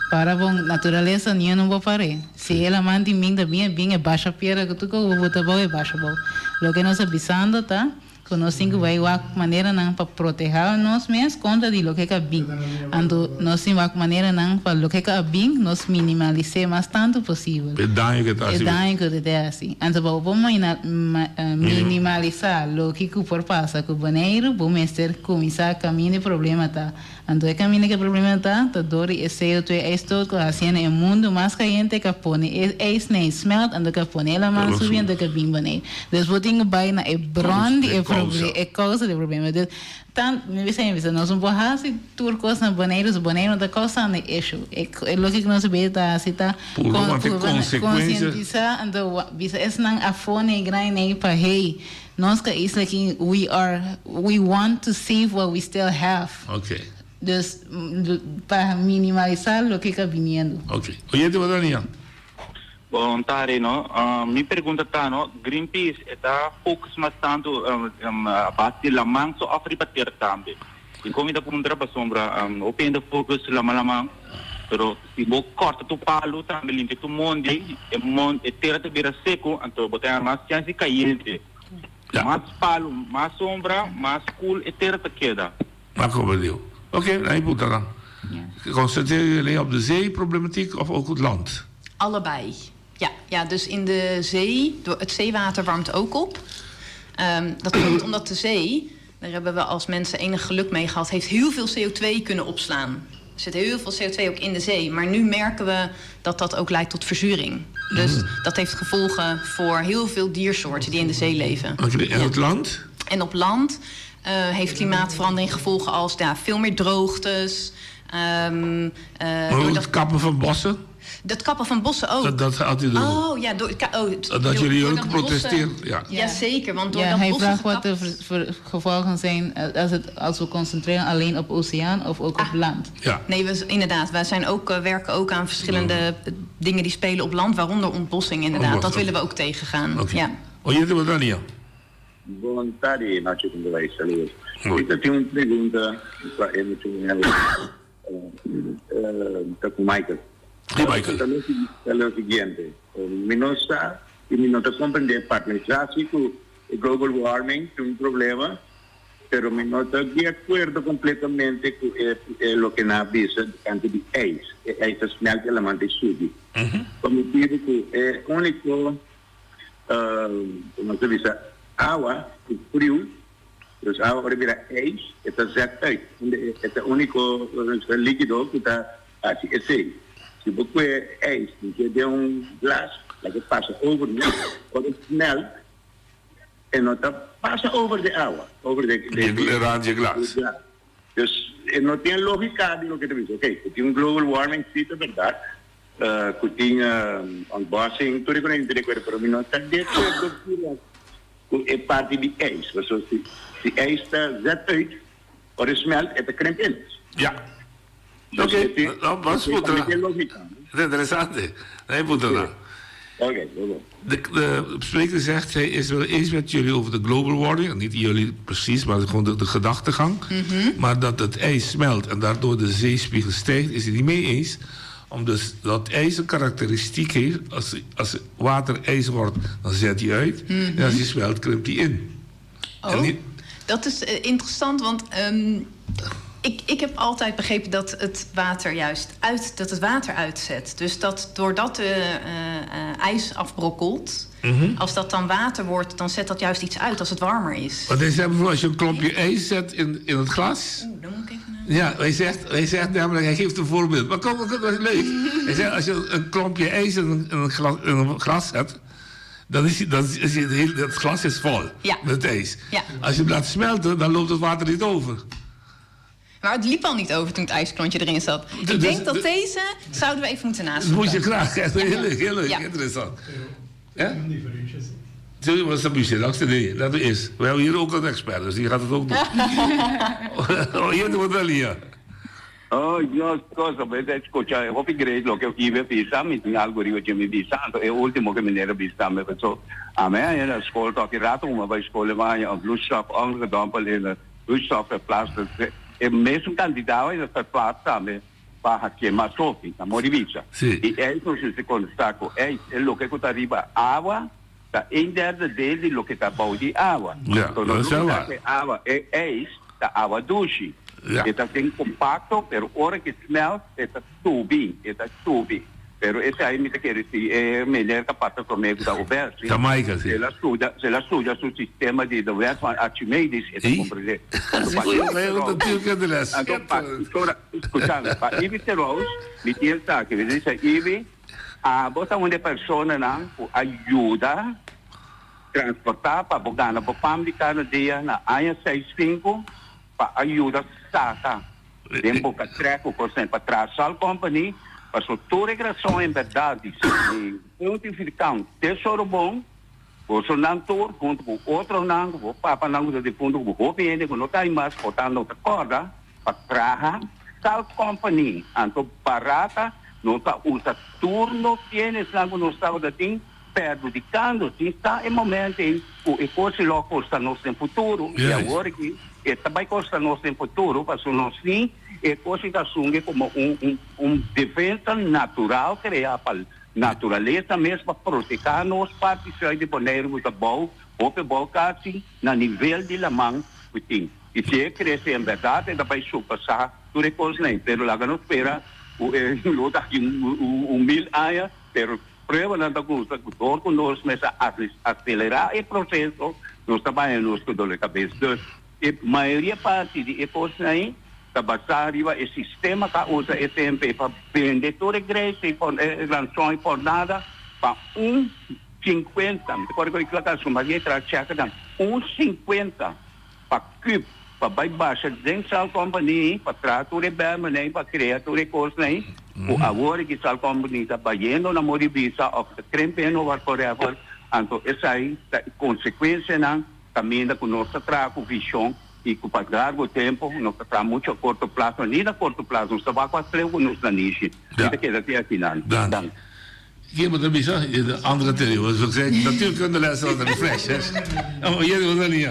Speaker 15: para bom natureza ninguém não vai parar. Se ela manda minda bem é baixa pedra que tu que botar bom é baixa bom. Lo que nós avisando tá, que nós temos vai uma maneira não para proteger nós mesmos contra de lo que é bem. Ando nós temos uma maneira não para lo que é bem, nós minimalizar mais tanto possível.
Speaker 4: É dano que está assim.
Speaker 15: É dano que está assim. Então vamos minimalizar lo que por passa com o banheiro, vamos começar a caminho de problema tá. Então é caminho que o problema tá dor e CO2 é tudo que assim é mundo mais caliente que põe é nem smelt ando que põe ela mais subindo que bem banheiro. Depois tem vai na é brand é causa de problema. Então me dizem nós não podemos se turcos na banheiro da causa é issue. É lo que nós vê tá assim tá conscientizar então bisa é não a fone grande para hey nós que isso aqui we want to save what we still have.
Speaker 4: Ok.
Speaker 15: Dus para minimalizar lo que está vindo.
Speaker 4: Ok. Oye, te Daniel.
Speaker 17: Bom, Tari, no? Mi pergunta tá, no? Greenpeace está focus mais tanto a parte da mão só a fribater também. E como está perguntando para sombra, o pende focus la malamang, pero se você corta tu palo também limpa tu monde, é terra te vira seco, então botar mais chance de cair. Mais palo, mais sombra, mais cool, e terra te queda.
Speaker 4: Maar compreendeu. Oké, nou, je moet dan. Concentreer je alleen op de zeeproblematiek of ook het land?
Speaker 14: Allebei. Ja, dus in de zee, het zeewater warmt ook op. Dat komt omdat de zee, daar hebben we als mensen enig geluk mee gehad, heeft heel veel CO2 kunnen opslaan. Er zit heel veel CO2 ook in de zee. Maar nu merken we dat dat ook leidt tot verzuring. Dus dat heeft gevolgen voor heel veel diersoorten die in de zee leven.
Speaker 4: En het land?
Speaker 14: En op land heeft klimaatverandering gevolgen als veel meer droogtes.
Speaker 4: Het kappen van bossen?
Speaker 14: Dat kappen van bossen ook.
Speaker 4: Dat gaat u doen.
Speaker 14: Oh ja,
Speaker 4: dat jullie ook protesteren.
Speaker 14: Ja, zeker. Want door
Speaker 15: hij vraagt wat de gevolgen zijn als we concentreren alleen op oceaan of ook op land.
Speaker 14: Ja. Nee, inderdaad. Wij zijn werken ook aan verschillende dingen die spelen op land, waaronder ontbossing inderdaad. Dat willen we ook tegengaan.
Speaker 4: Okay.
Speaker 14: Ja.
Speaker 4: Oye, te Daniel.
Speaker 16: Buon tardi, Nacho Congolese, saludos. Ahorita tengo una pregunta con Michael.
Speaker 4: Sí, Michael.
Speaker 16: Es lo siguiente. Mi no está y mi no te comprende partnership con el global warming, es un problema, pero mi no está de acuerdo completamente con lo que nos avisa antes de ACE. ACE es final de la manta de sudi. Como digo que es único, como se dice, agua, frío, pues agua mira ACE, está exacto, es el único líquido que está así, es ACE. Se você é isso, que tem glass, que passa over o melt, e não passa over de água, over de
Speaker 4: glass.
Speaker 16: Dus no tiene lógica de lo que te dice. Ok, que tiene un global warming, sí, es verdad. Que tiene un bossing, tú reconoces que pero no está de acuerdo con parte de ijs. Dus si ijs zet uit, or smelt, het krimpt in.
Speaker 4: Ja. Oké, dat was goed. Dat is interessant. Nee, moet er de spreker zegt, hij is wel eens met jullie over de global warming. Niet jullie precies, maar gewoon de gedachtegang. Maar dat het ijs smelt en daardoor de zeespiegel stijgt, is hij niet mee eens. Omdat dat ijs een karakteristiek heeft. Als water ijs wordt, dan zet hij uit. En als hij smelt, krimpt hij in.
Speaker 14: Dat is interessant, want ik heb altijd begrepen dat het water juist uitzet. Dus dat doordat de ijs afbrokkelt, als dat dan water wordt, dan zet dat juist iets uit als het warmer is.
Speaker 4: Want hij zegt bijvoorbeeld, als je een klompje ijs zet in het glas.
Speaker 14: Dan moet ik even
Speaker 4: ja, hij zegt namelijk, hij geeft een voorbeeld. Maar kom, dat is leuk. Hij zegt, als je een klompje ijs in een glas zet, dan is het glas is vol met ijs.
Speaker 14: Ja.
Speaker 4: Als je hem laat smelten, dan loopt het water niet over.
Speaker 14: Maar het liep al niet over toen het ijsklontje erin zat. Ik denk dat deze zouden we even moeten nazoeken.
Speaker 4: Dat moet je graag. Echt heel leuk, interessant. Ja? Zo was dat muziek, dat is eerst. We hebben hier ook een expert, dus die gaat het ook doen. Hier doen we het wel hier.
Speaker 16: Yo, cosa, escucha, yo fui lo que iba a pensar, me tenía algo que me pensando, el último que me era pensando, me pensó, a mí en la escuela, que rato, maar bij school waar je een vloeistof aangedompeld in een vloeistof verplaatst. En meestal kandidaten is het verplaatst samen, para que más sofi, na Morivisa. E é isso que se constata, é lo que está arriba, água, tá em derde dele de lo que está bom de água. Então, não é água, é isso, da água doce. Está bem compacto, pero hora que smelt, está tubi. Pero esse aí me quer dizer, é melhor que passa comigo da UBS.
Speaker 4: Jamaica, sim.
Speaker 16: Se ela estuda o sistema de UBS van Archimedes, é compreender. Escutando, para evitar me diz que ele diz, botar uma pessoa não ajuda transportar para bogar na bopam de cada dia na área 65 para ajuda saca. Tempo que treco por exemplo para traçar a companhia. Mas toda regressão em verdade, notificando tesouro bom, o sonantor, junto com outro nango, o papa nango de fundo, o governo, não tem mais, botando outra corda, para trazer tal companhia, então barata, não está usa turno, tiene nango não estava de tim, prejudicando, está em momento em que o coisa logo custa nos em futuro, e agora que também custa nos em futuro, para nós sim, é coisa que assume como defesa natural criada para a natureza mesmo para proteger nos partes de Bonaire muito bom, porque bom quase na nível de la mão que tem. E se cresce em verdade, vai superar tudo é coisa nem, pero lá não espera o daqui 1000 anos, pero prova não da coisa que dor com nós mas acelerar o processo, nós trabalhamos com dor de cabeça. E maioria parte de coisa aí basar arriba el sistema que usa SMP para vender toda igreja e lançou por nada para 1,50. Agora que eu estou mas eu trago 1,50 para cube para baixar dentro da companhia para tratar o bem para criar toda coisa aí. O agora que a companhia está baiando na Moribisa ou crempendo ou whatever, então essa aí consequência não caminha com nossa trago visão. E que para largo tempo, não está muito a curto prazo, nem a curto prazo, não está com as preguntas na niche. Isso que é até final.
Speaker 4: Dank. Hier moet er bij zijn, de andere telefoon. Dus ik zeg, natuurlijk kunnen de lessen naar de flash. Hier doen we niet.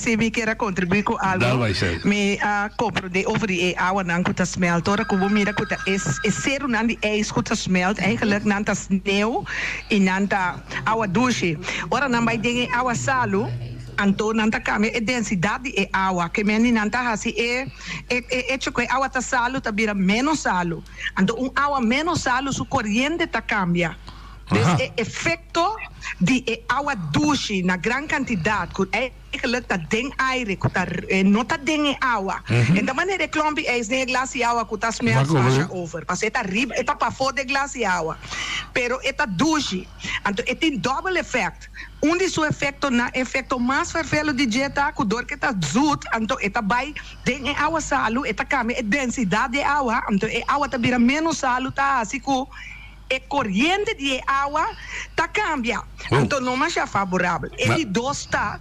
Speaker 18: Se me quer contribuir com algo, me compro de over die água não que smelt, ora que mira que é ser não de ijs que smelt, eigenlijk não tá sneeuw e não tá água doce. Ora não vai ter água salo. Então, nanta kami a densidade de água que meni nanta hasi que água tá salo tá vira menos salo. Então, água menos salo su corrente tá cambia. Dus het effecto die agua douche na gran quantidade, que eigenlijk dat ding aire, que não tá ding em agua. Então maneira de klompi é nem glace agua que tá smelt faixa over. Parce eta riba, eta para fora de glace agua. Pero eta douche, então tem double effect. De seu efeito na efeito mais vervelho de dieta, que dor que tá zoet, então eta vai ding em agua salu, eta cambia a densidade de agua, então a agua tá vira menos salu, tá assim que a corrente de água está cambia. Então não é favorável. Ele está,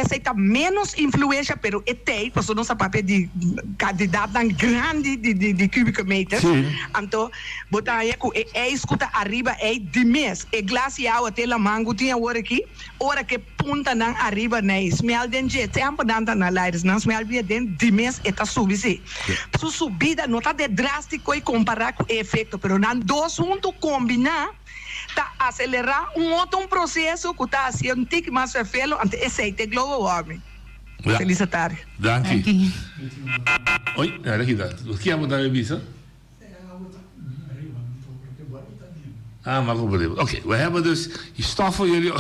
Speaker 18: aceita menos influência, pero tem, porque não sabe papel de quantidade tão grande de cubic meters. Então, botar aí que escuta arriba é de mês. E glace de água tem la mango tinha hora que punta não arriba nem smell den jet, tempo danta na lights, não smell bem den de mês está subir. Sua subida não está de drástico e comparar com o efeito, pero não dois juntos combinar, tá acelerar outro processo que está sendo um tique mais vervelho ante esse global warming. Feliz tarde.
Speaker 4: Dank je. Oi, ja, dat gedaan. Wat kan je daar bij? Ah, maar goed. Oké, we hebben dus die stof voor jullie.
Speaker 14: Ja,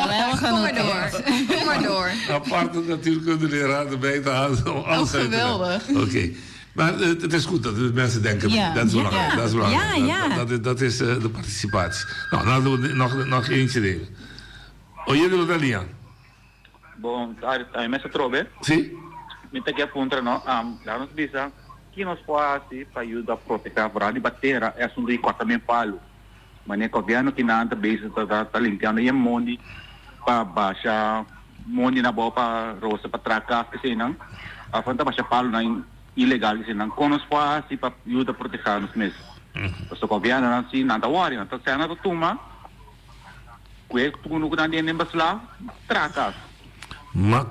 Speaker 14: we hebben genoeg. Kom maar door.
Speaker 4: Aparte natuurkunde leraar erbij te halen. Alles
Speaker 14: geweldig.
Speaker 4: Oké. Maar het is goed dat de mensen denken, dat is belangrijk. Dat is belangrijk. Dat is de participatie. Nou, laten we nog eentje nemen. Oye, de Dalia.
Speaker 17: Bom, a mesa trove.
Speaker 4: Sim.
Speaker 17: Me tá aqui a ponta, não. Lá nos diz que nós faz para ajudar a proteger para a batera é um de cortamento palo. Mas nem governo que não anda bem tá limpando e monte para baixar monte na boa para roça para tracar que sei não. A fonte baixa palo não ilegal que não conos faz para ajudar a proteger nos meses. O governo não se nada worry, então se nada toma. Que tu não quer nem baslar tracar.
Speaker 4: Ma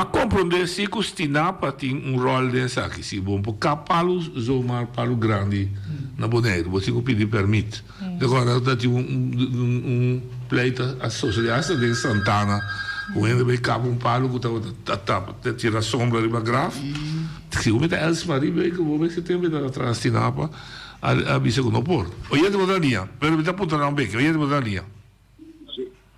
Speaker 4: compreender se que o Stinapa tem rol dessa aqui. Se bom, porque palo zoomar palo grande na boneira, você que pedir permite. Agora dat tem pleito associado de Santana, o ainda bem cabo palo que tira a sombra de uma graf. Se o meta Elsmarie bem que o se tem da atrás Stinapa a bisa que não por. Oye de bodalia, pero me tá apontando um beco. Oye de bodalia.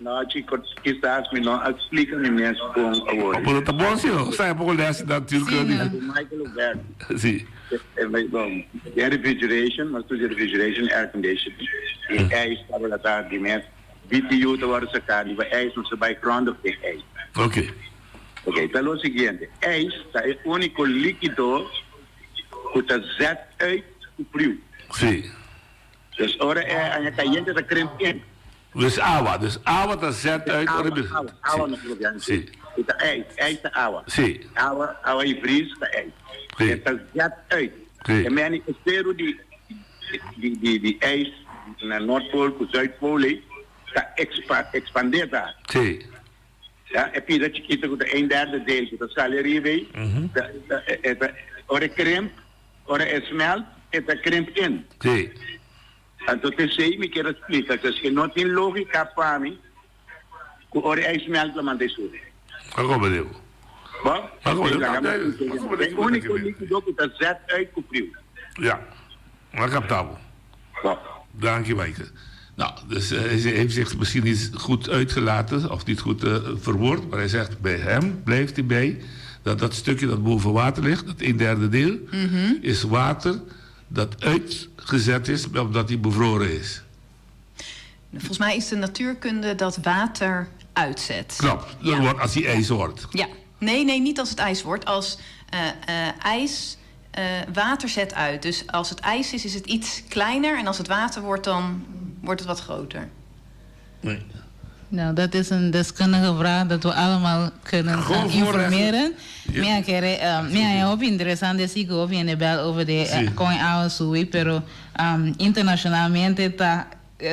Speaker 16: No, chicos, quizás me no explican mes con ahora.
Speaker 4: Pero está bom, senhor. Sai pouco dessa da Turquia.
Speaker 16: Michael Alberto.
Speaker 4: Sim.
Speaker 16: Air refrigeration, mas tudo refrigeration, air conditioning. E é estava lá tarde de mês. BTU da hora sacar, e vai é isso vai ground of the air.
Speaker 4: Ok.
Speaker 16: Ok, então é o seguinte, é o único líquido que está zet uit o frio.
Speaker 4: Sim.
Speaker 16: Dus ora é a caliente da creme quente.
Speaker 4: Dus água está certo aí
Speaker 16: água no lugar. Sim. Então é água.
Speaker 4: Sim.
Speaker 16: Água e frio está aí. Está certo aí. É menos espero de ijs na Noordpool, com Zuidpool, está expandida.
Speaker 4: Sim.
Speaker 16: Ja, é pida chiquita com 1/3 dele, que está ali bem. Ora creme, ora smelt, está creme in.
Speaker 4: Sim.
Speaker 16: Então, me quer explicar que não tem lógica para mim que o ore é smelt la mande su.
Speaker 4: Como devo?
Speaker 16: Bom? O único líquido que está zet uit o frio.
Speaker 4: Ja, maar captabel. Dank je, Maaike. Nou, dus hij heeft zich misschien niet goed uitgelaten of niet goed verwoord, maar hij zegt bij hem blijft hij bij dat stukje dat boven water ligt, dat 1/3 deel, is water dat uitgezet is omdat hij bevroren is.
Speaker 14: Volgens mij is de natuurkunde dat water uitzet.
Speaker 4: Klopt, als hij ijs wordt.
Speaker 14: Ja, nee, niet als het ijs wordt. Als ijs water zet uit. Dus als het ijs is het iets kleiner. En als het water wordt, dan wordt het wat groter.
Speaker 4: Nee.
Speaker 15: Nou, dat is een deskundige vraag dat we allemaal kunnen informeren. Ik hoop interessante sigo op in de bel over de coin agua subir, pero internacionalmente está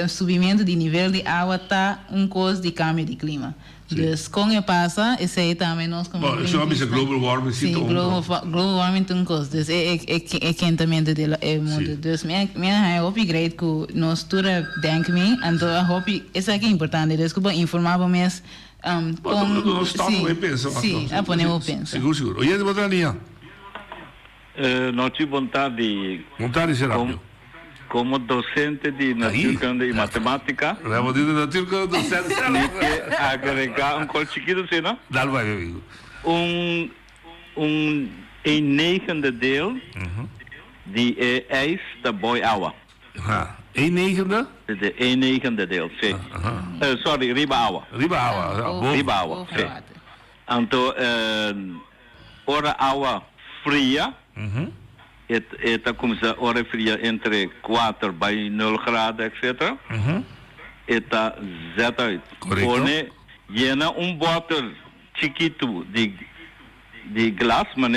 Speaker 15: subimento de nível de água está coisa de cambio de clima. Dus com o passa, esse aí também nós como
Speaker 4: isso é global warming,
Speaker 15: sim, global warming tem coisa. Dus é quentamento do mundo. Dus minha hoop great que nós tudo denk me, então eu hoop isso aqui é importante. Dus que bom informar para mes
Speaker 4: nós estamos pensando.
Speaker 15: Sim, a ponemos pensa.
Speaker 4: Seguro. Oye, de botalinha.
Speaker 19: Noite, boa tarde.
Speaker 4: Boa tarde, Geraldo.
Speaker 16: como docente de naturkunde e matemática.
Speaker 4: Vamos dizer naturkunde docente.
Speaker 16: Que agregar chiquito, sim, não?
Speaker 4: Dá vai, meu amigo.
Speaker 16: Een negende deel die eis de boy awa.
Speaker 4: Een negende?
Speaker 16: De een negende deel, sim. Sorry, riba awa.
Speaker 4: Riba awa,
Speaker 16: riba awa, sim. Então, hora awa fria. Eta começa hora fria entre 4 by 0 graden, etc. Eta zeta uit. Pone llena bottle chiquito de glas, mas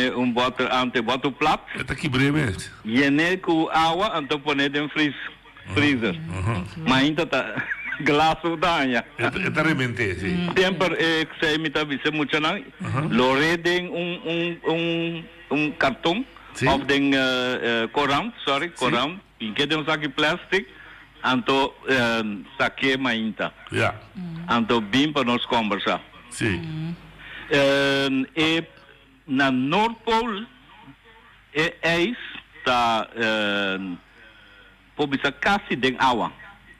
Speaker 16: ante bottle plat.
Speaker 4: Eta que breve.
Speaker 16: Llena com água, então pone em freezer. Mas ainda tá glas udanya.
Speaker 4: Eta remente, sim.
Speaker 16: Sempre que se imita visse muito não. Loreden cartão. Of den Koran, Koran, que tem saque plástico, então saque mainta.
Speaker 4: Ja.
Speaker 16: Então bem para nós conversar.
Speaker 4: Sim.
Speaker 16: E na Noordpool está pobisa quase den água.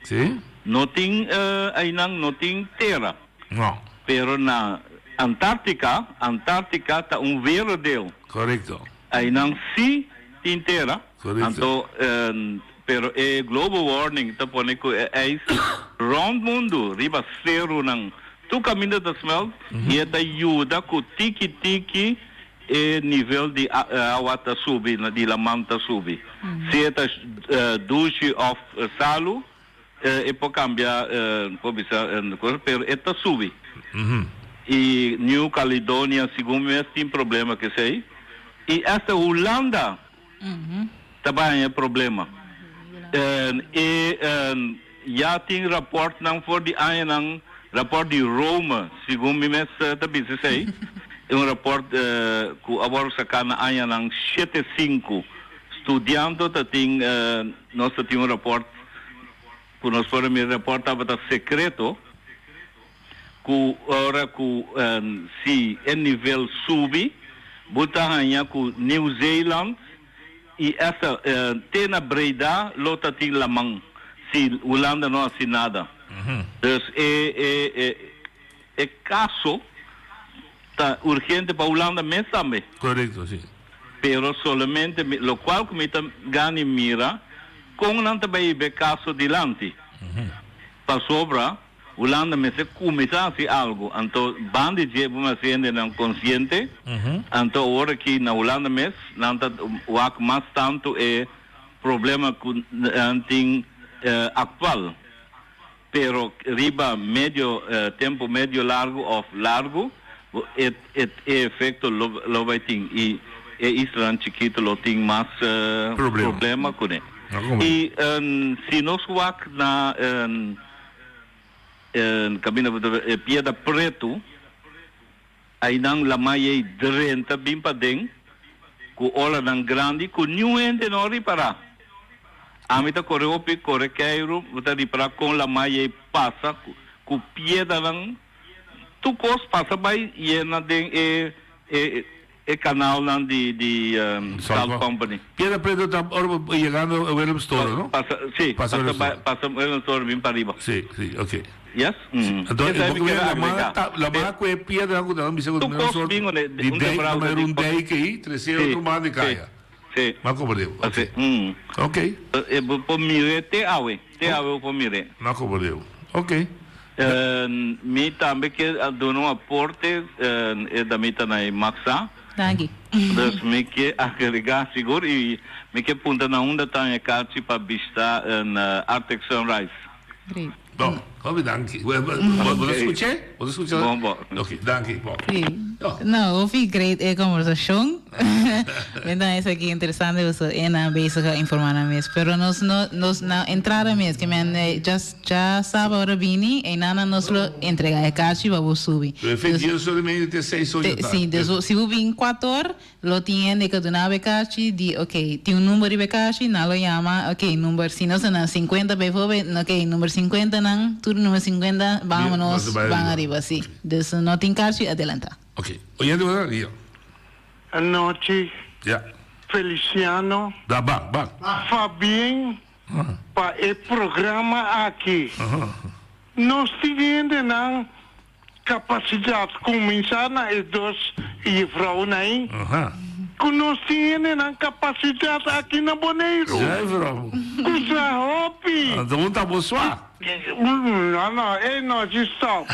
Speaker 4: Sim.
Speaker 16: Não tem não tem terra.
Speaker 4: Não.
Speaker 16: Pero na Antártica está verde.
Speaker 4: Correto.
Speaker 16: Aí não se inteira, então, pero global warming, tá pone que round mundo, riba zero não, tu caminha da smelt e esta ajuda com tiki nível de água tá subir, de la manta subir. Se esta duche of salo, pode cambiar, pode ser, pero esta subir. E New Caledonia, segundo me tem problema que sei. E esta Holanda também é problema. Já tem rapport não for de Ainang, rapport de Roma, segundo me também se sei, rapport que agora sacana Ainang 75 estudante tem nós tem rapport que nós formos rapport estava secreto que ora que se o nível sube Butahanya com New Zealand e essa tem na Breda lota tem lamang se Holanda não assinada. Então é caso tá urgente para Holanda mesmo também.
Speaker 4: Correto, sim.
Speaker 16: Pero solamente lo qual que me gani mira com não também é caso dilante. Para sobra Holanda me se começar a algo, então bande de uma cena não consciente, então agora que na Holanda mes, não tá o mais tanto é problema com tem atual, pero riba medio tempo medio largo é efeito lo vai ter e Israel chiquito lo tem mais problema com ele. E se nós wak na cabina piada preto aí não la mai drenta bem para dentro com ola não grande com nuente não repara a mim tá corre queiro tá repara com la mai passa com piada não tu cos passa vai e na den canal não de Salt Company
Speaker 4: piada preto tá chegando ao William Store não
Speaker 16: passa William Store bem para riba
Speaker 4: sim ok.
Speaker 16: Yes.
Speaker 4: Então, la mala que piada algo da missa com o sort de um day que 300 rumah de caia.
Speaker 16: Sim.
Speaker 4: Mas como deu? Ok.
Speaker 16: Por mire te awe por mire.
Speaker 4: Mas como deu? Ok.
Speaker 16: Mi também que dono aporte da mita na Maxa.
Speaker 15: Danke.
Speaker 16: Dus me que agregar seguro e me que punta na onda tá em carte para vista na Arctic Sunrise.
Speaker 15: Great.
Speaker 4: Bom, danke. Você escutou?
Speaker 16: Bom.
Speaker 4: Ok, danke. Bom.
Speaker 15: Não, ouvi great conversação. Então, isso aqui é interessante, você é bezig informar a mim. Pero nós na entrada mesmo, que já sabe a hora bini, e nana nos lo entrega a caixa e vamos subir.
Speaker 4: Perfeito, solamente ter 6 horas.
Speaker 15: Sim, se eu vim 4 lo tiene que donar a caixa, di, ok, tem um número de caixa, não lo chama, ok, número, se nós na 50, ok, número 50, não, turno número 50, vamos arriba, sim. Então, não tem caixa, adelanta.
Speaker 4: Ok, oyendo una io.
Speaker 3: Noite.
Speaker 4: Ja.
Speaker 3: Feliciano.
Speaker 4: Da bang.
Speaker 3: Fabien. para o programa aqui. Nós temos na capacidade de começar na dois e vrouw aí. Que nós temos na capacidade aqui na Bonaire.
Speaker 4: Já, vrouw.
Speaker 3: Kusa hopi.
Speaker 4: Então tá bom só.
Speaker 3: No, stop.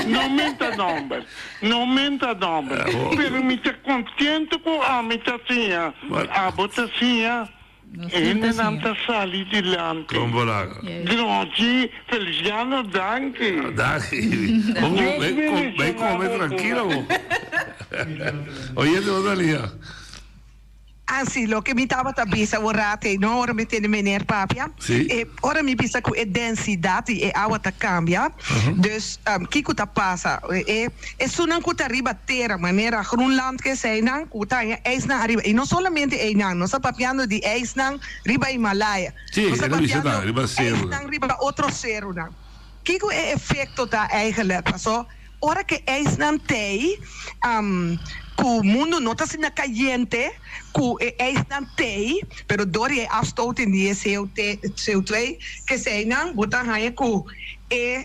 Speaker 3: Não menta nome. Não menta nome. Pero me te contento com a mitacinha. A botacinha. Ainda não está sali de lante.
Speaker 4: Como lá?
Speaker 3: Grande, Feliciano, danke.
Speaker 4: Vem comer tranquilo. Oye, Rosalia.
Speaker 18: Anzi, lo che mi stava a bisa vorrate, no, ora mi tiene meneer Papia.
Speaker 4: Sì.
Speaker 18: E ora mi bisa che densità e acqua ta cambia. Dus kiko ta passa e sunan ku ta riba terra maniera Groenland che sei nan ku ta eisnan arriba. E non solamente eisnan, non sta papiando di eisnan riba Himalaya.
Speaker 4: Sì, riba zero.
Speaker 18: Eisnan riba otro zero nan. Kiko e effecto ta eigenlijk, so ora che eisnan tei ku mundo não está sendo caliente, ku eisnan tei, pero dori e afstoot in die CO2 que sei nan botar haye ku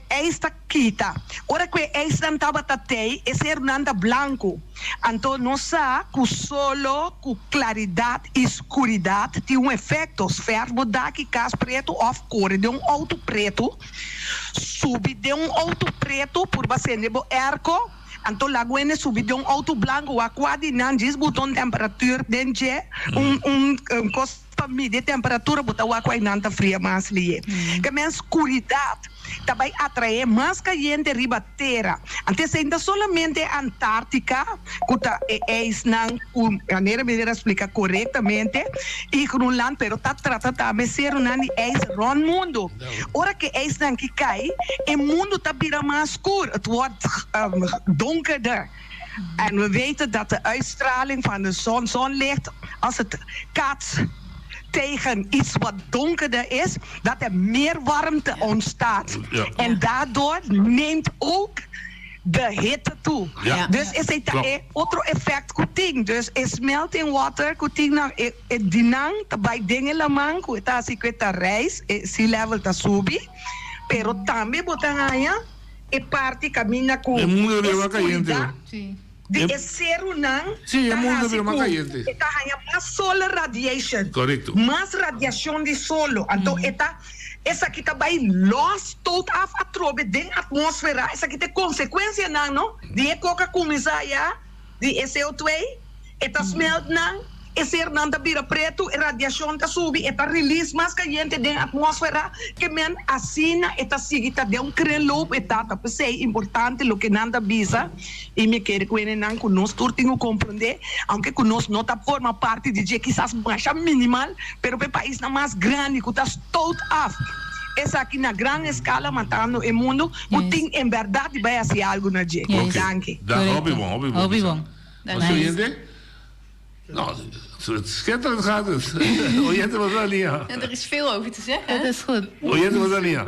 Speaker 18: esta kita. Ora que eisnan tabata tei é ser nanda branco. Então não sa ku solo ku claridade e escuridade tem efeito. Verbo daqui cas preto of cor de auto preto, sube de auto preto por base bo erco. Então lá guene subir de auto branco a quadri nan diz botão temperatura dentro costa medir temperatura botar o aqua nanta fria mais ali. Que mais escuridade também atrai mais caliente riba terra. Antes ainda solamente Antártica, que é não maneira explicar corretamente e Groenland, pero tá trata também ser nani é ron mundo. Ora que é não que cai, o mundo tá vira mais escuro, het wordt donkerder. En we weten dat de uitstraling van de zonlicht, als het kaats tegen iets wat donkerder is, dat er meer warmte ontstaat. Ja. En daardoor neemt ook de hitte toe. Ja. Dus is het een otro effect kuting. Dus is melting water kuting na dinang tabay dingen lamang ku ita si kweta rise sea level ta subi. Pero también botangaya e parte camina ku.
Speaker 4: El mundo le va cayendo.
Speaker 18: Sí. De ser unang.
Speaker 4: Sí, el mundo le va cayendo.
Speaker 18: Esta hanya más solar radiation.
Speaker 4: Correcto.
Speaker 18: Más radiación de solo. Então essa aqui também los tot af atrobe den atmosfera. Essa aqui tem consequência não? De coca começar já de CO2, eta smelt não. Esse nanda bira preto, a radiação tá subi, eta release mais caliente den atmosfera, que men assina eta sigita de krelop eta tá pensei importante lo que nanda bisa e me quer que não conosco tenho compreender, aunque conosco não tá forma parte de quizás mais minimal, pero o país na mais grande que tá todo af. Essa aqui na grande escala matando o mundo, o tem em verdade vai ser algo na gente. Danke.
Speaker 4: Hobby bom. Você entende? Nou, schitterend gaat het. Oyente Rosalia.
Speaker 14: Er is veel over te zeggen.
Speaker 9: Dat is goed.
Speaker 4: Oyente Rosalia.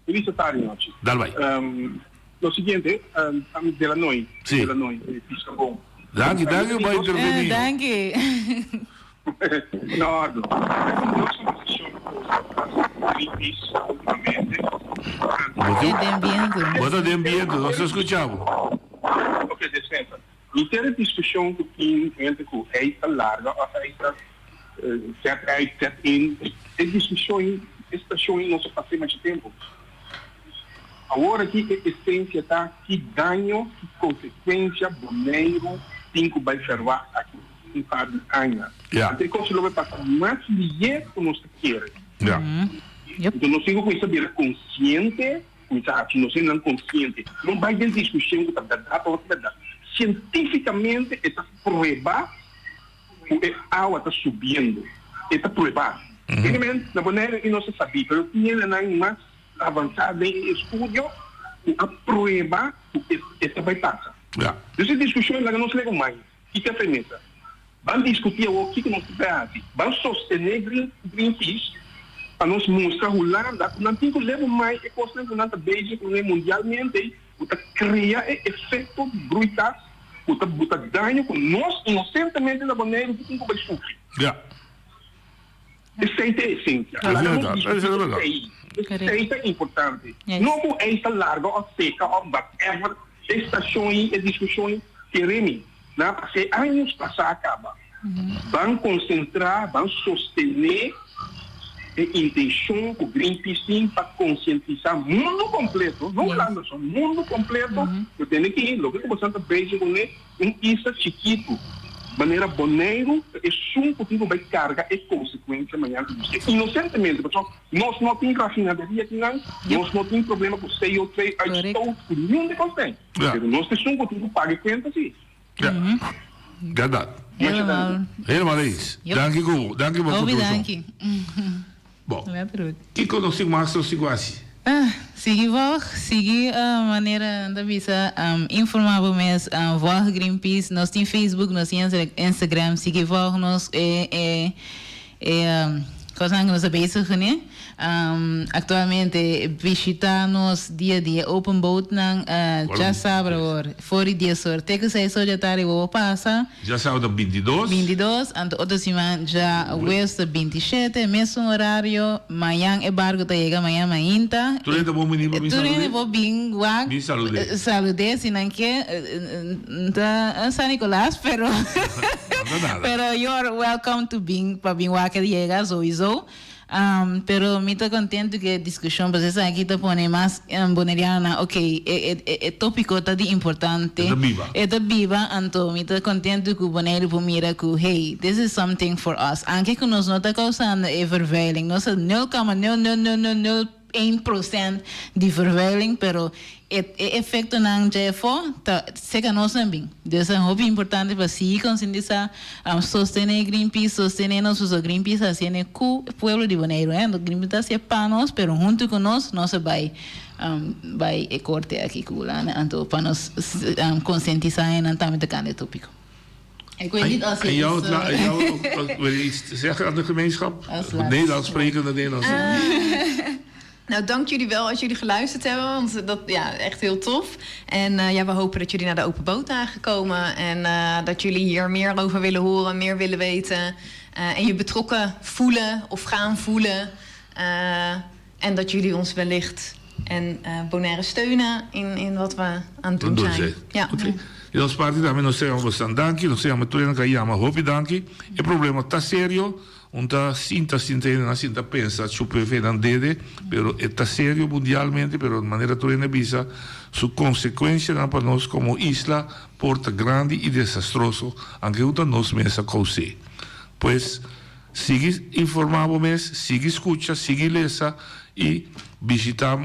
Speaker 16: Feliz tarde, noche.
Speaker 4: Dale, vai.
Speaker 16: Lo siguiente, de la NOI.
Speaker 4: Sí.
Speaker 16: De la NOI, Piscabon.
Speaker 4: Danke por intervenir.
Speaker 15: Danke.
Speaker 16: No, últimamente.
Speaker 4: Bota de ambiente, nós escuchamos.
Speaker 16: Ok, desculpa. Inteira discussão que tem entre o esta larga, a esta zet in, é discussão, esta discussão não se faz mais tempo. Agora aqui a essência está que ganho, que consequência, boneiro, tem que vai fervar aqui em cada ano. Então, como se vai passar mais dinheiro que nós queremos. Então, nós temos que saber consciente, nós não consciente, não vai ter discussão que está dada. Cientificamente está provado que a água está subindo. Está provado. Na maneira que não se sabia, mas tinha mais avançado em estudo, a prova que esta vai passar. Então, essa discussão não se leva mais. O que é a premissa? Vamos discutir o que nós fazemos. Vamos sostener Greenpeace para nos mostrar o lado que não tem que levar mais e coisas que não está bem mundialmente, para criar efeito brutal. Buta ganho com nós inocentemente na maneira que tem que sofrer.
Speaker 19: Receita é essência.
Speaker 4: É verdade, é verdade.
Speaker 19: Receita é importante.
Speaker 15: Yes.
Speaker 19: Não é esta larga ou seca ou whatever estações e discussões que remi. Né? Porque anos passar acaba. Vão concentrar, vão sostener a intenção do Greenpeace para conscientizar o mundo completo. Não claro, só mundo completo. Eu tenho que ir. Logo que você está bem com isso chiquito. Maneira boneiro, é um pouquinho vai carga e consequência amanhã. Inocentemente, porque nós não temos rafinaderia aqui, nós não temos problema com CO2, estou com nenhum de contém. Nós temos um pouquinho paga conta, sim.
Speaker 4: Verdade. Helemaal eens. Dank je goed. Dank je wel voor
Speaker 15: Dank
Speaker 4: Bom, que conosco mais a situação?
Speaker 15: Segui a maneira da visa informar mais voar Greenpeace, nós temos Facebook, nós temos Instagram, segui voar nós coisa que nós bezig né? Actualmente visitamos dia a dia open boat nang já sabe agora fora dia sorte que 6 horas da tarde vou passar
Speaker 4: já sabe da 22
Speaker 15: ante outra semana já oeste 27 mesmo horário amanhã é barco tá chega amanhã ainda
Speaker 4: tu ainda vou menino
Speaker 15: vou bem guag salude se não que da San Nicolás pero you're welcome to being para bem guag que chega sowieso. Pero me estou contente que a discussão, porque essa aqui está pondo mais boneriana, ok, é tópico tá de importante, é da viva, então me estou contente que o boneiro por mira que, hey, this is something for us, anche que nós não está causando verveling, nós 0,00001% de verveling, pero o efeito não já foi, seca nós também. Isso é muito importante para se conscientizar, sostener Greenpeace, sostener nossos Greenpeace, assim, com o povo de Bonaire, o Greenpeace é para nós, pero junto com nós vai corte aqui com lá, então para nós conscientizar e não também tocar no tópico. Ik weet niet als
Speaker 4: wil je iets zeggen aan de gemeenschap? Nederlands spreken de Nederlands.
Speaker 14: Nou, dank jullie wel als jullie geluisterd hebben, want dat echt heel tof. En we hopen dat jullie naar de open boot aangekomen en dat jullie hier meer over willen horen, meer willen weten en je betrokken voelen of gaan voelen. En dat jullie ons wellicht en Bonaire steunen in wat we aan het doen zijn. Ja.
Speaker 4: Okay. E nós parte também nós temos bastante danke, nós temos tudo que chama hobby danke. O problema tá sério, onta sinta pensa super fedandede, pero está sério mundialmente, pero de maneira tudo bisa, su consequência para nós como isla porta grande e desastroso, anche uta nós mesa cause. Pues sigue informado mes, sigue escucha, sigue lesa e visitar.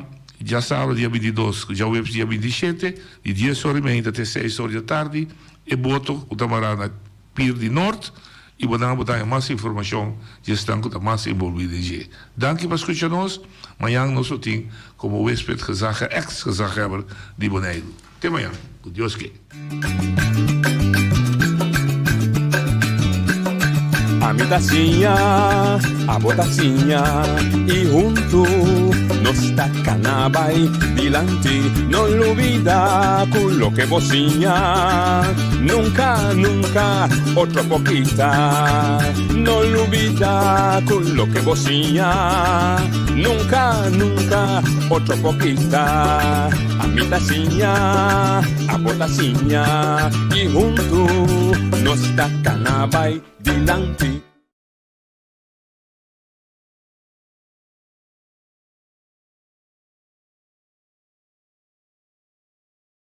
Speaker 4: Já sábado, dia 22, já o dia 27, de 10 horas e meia até 6 horas da tarde, e boto o Tamarana Pier de Norte, e vamos botar mais informação, já estão com mais envolvido. Dank por escutar nós. Amanhã nós temos como hóspede ex-gezaghebber de Bonaire. Até amanhã. Com Deus que.
Speaker 13: A mi tacinha, a botacinha, e junto nos tacanabay dilante, no lo olvida con lo que bocinha, nunca, nunca, otra poquita, no lo olvida con lo que bocinha, nunca, nunca, otra poquita, a mi tacinha, a botacinha, y junto nos tacanabay dilante.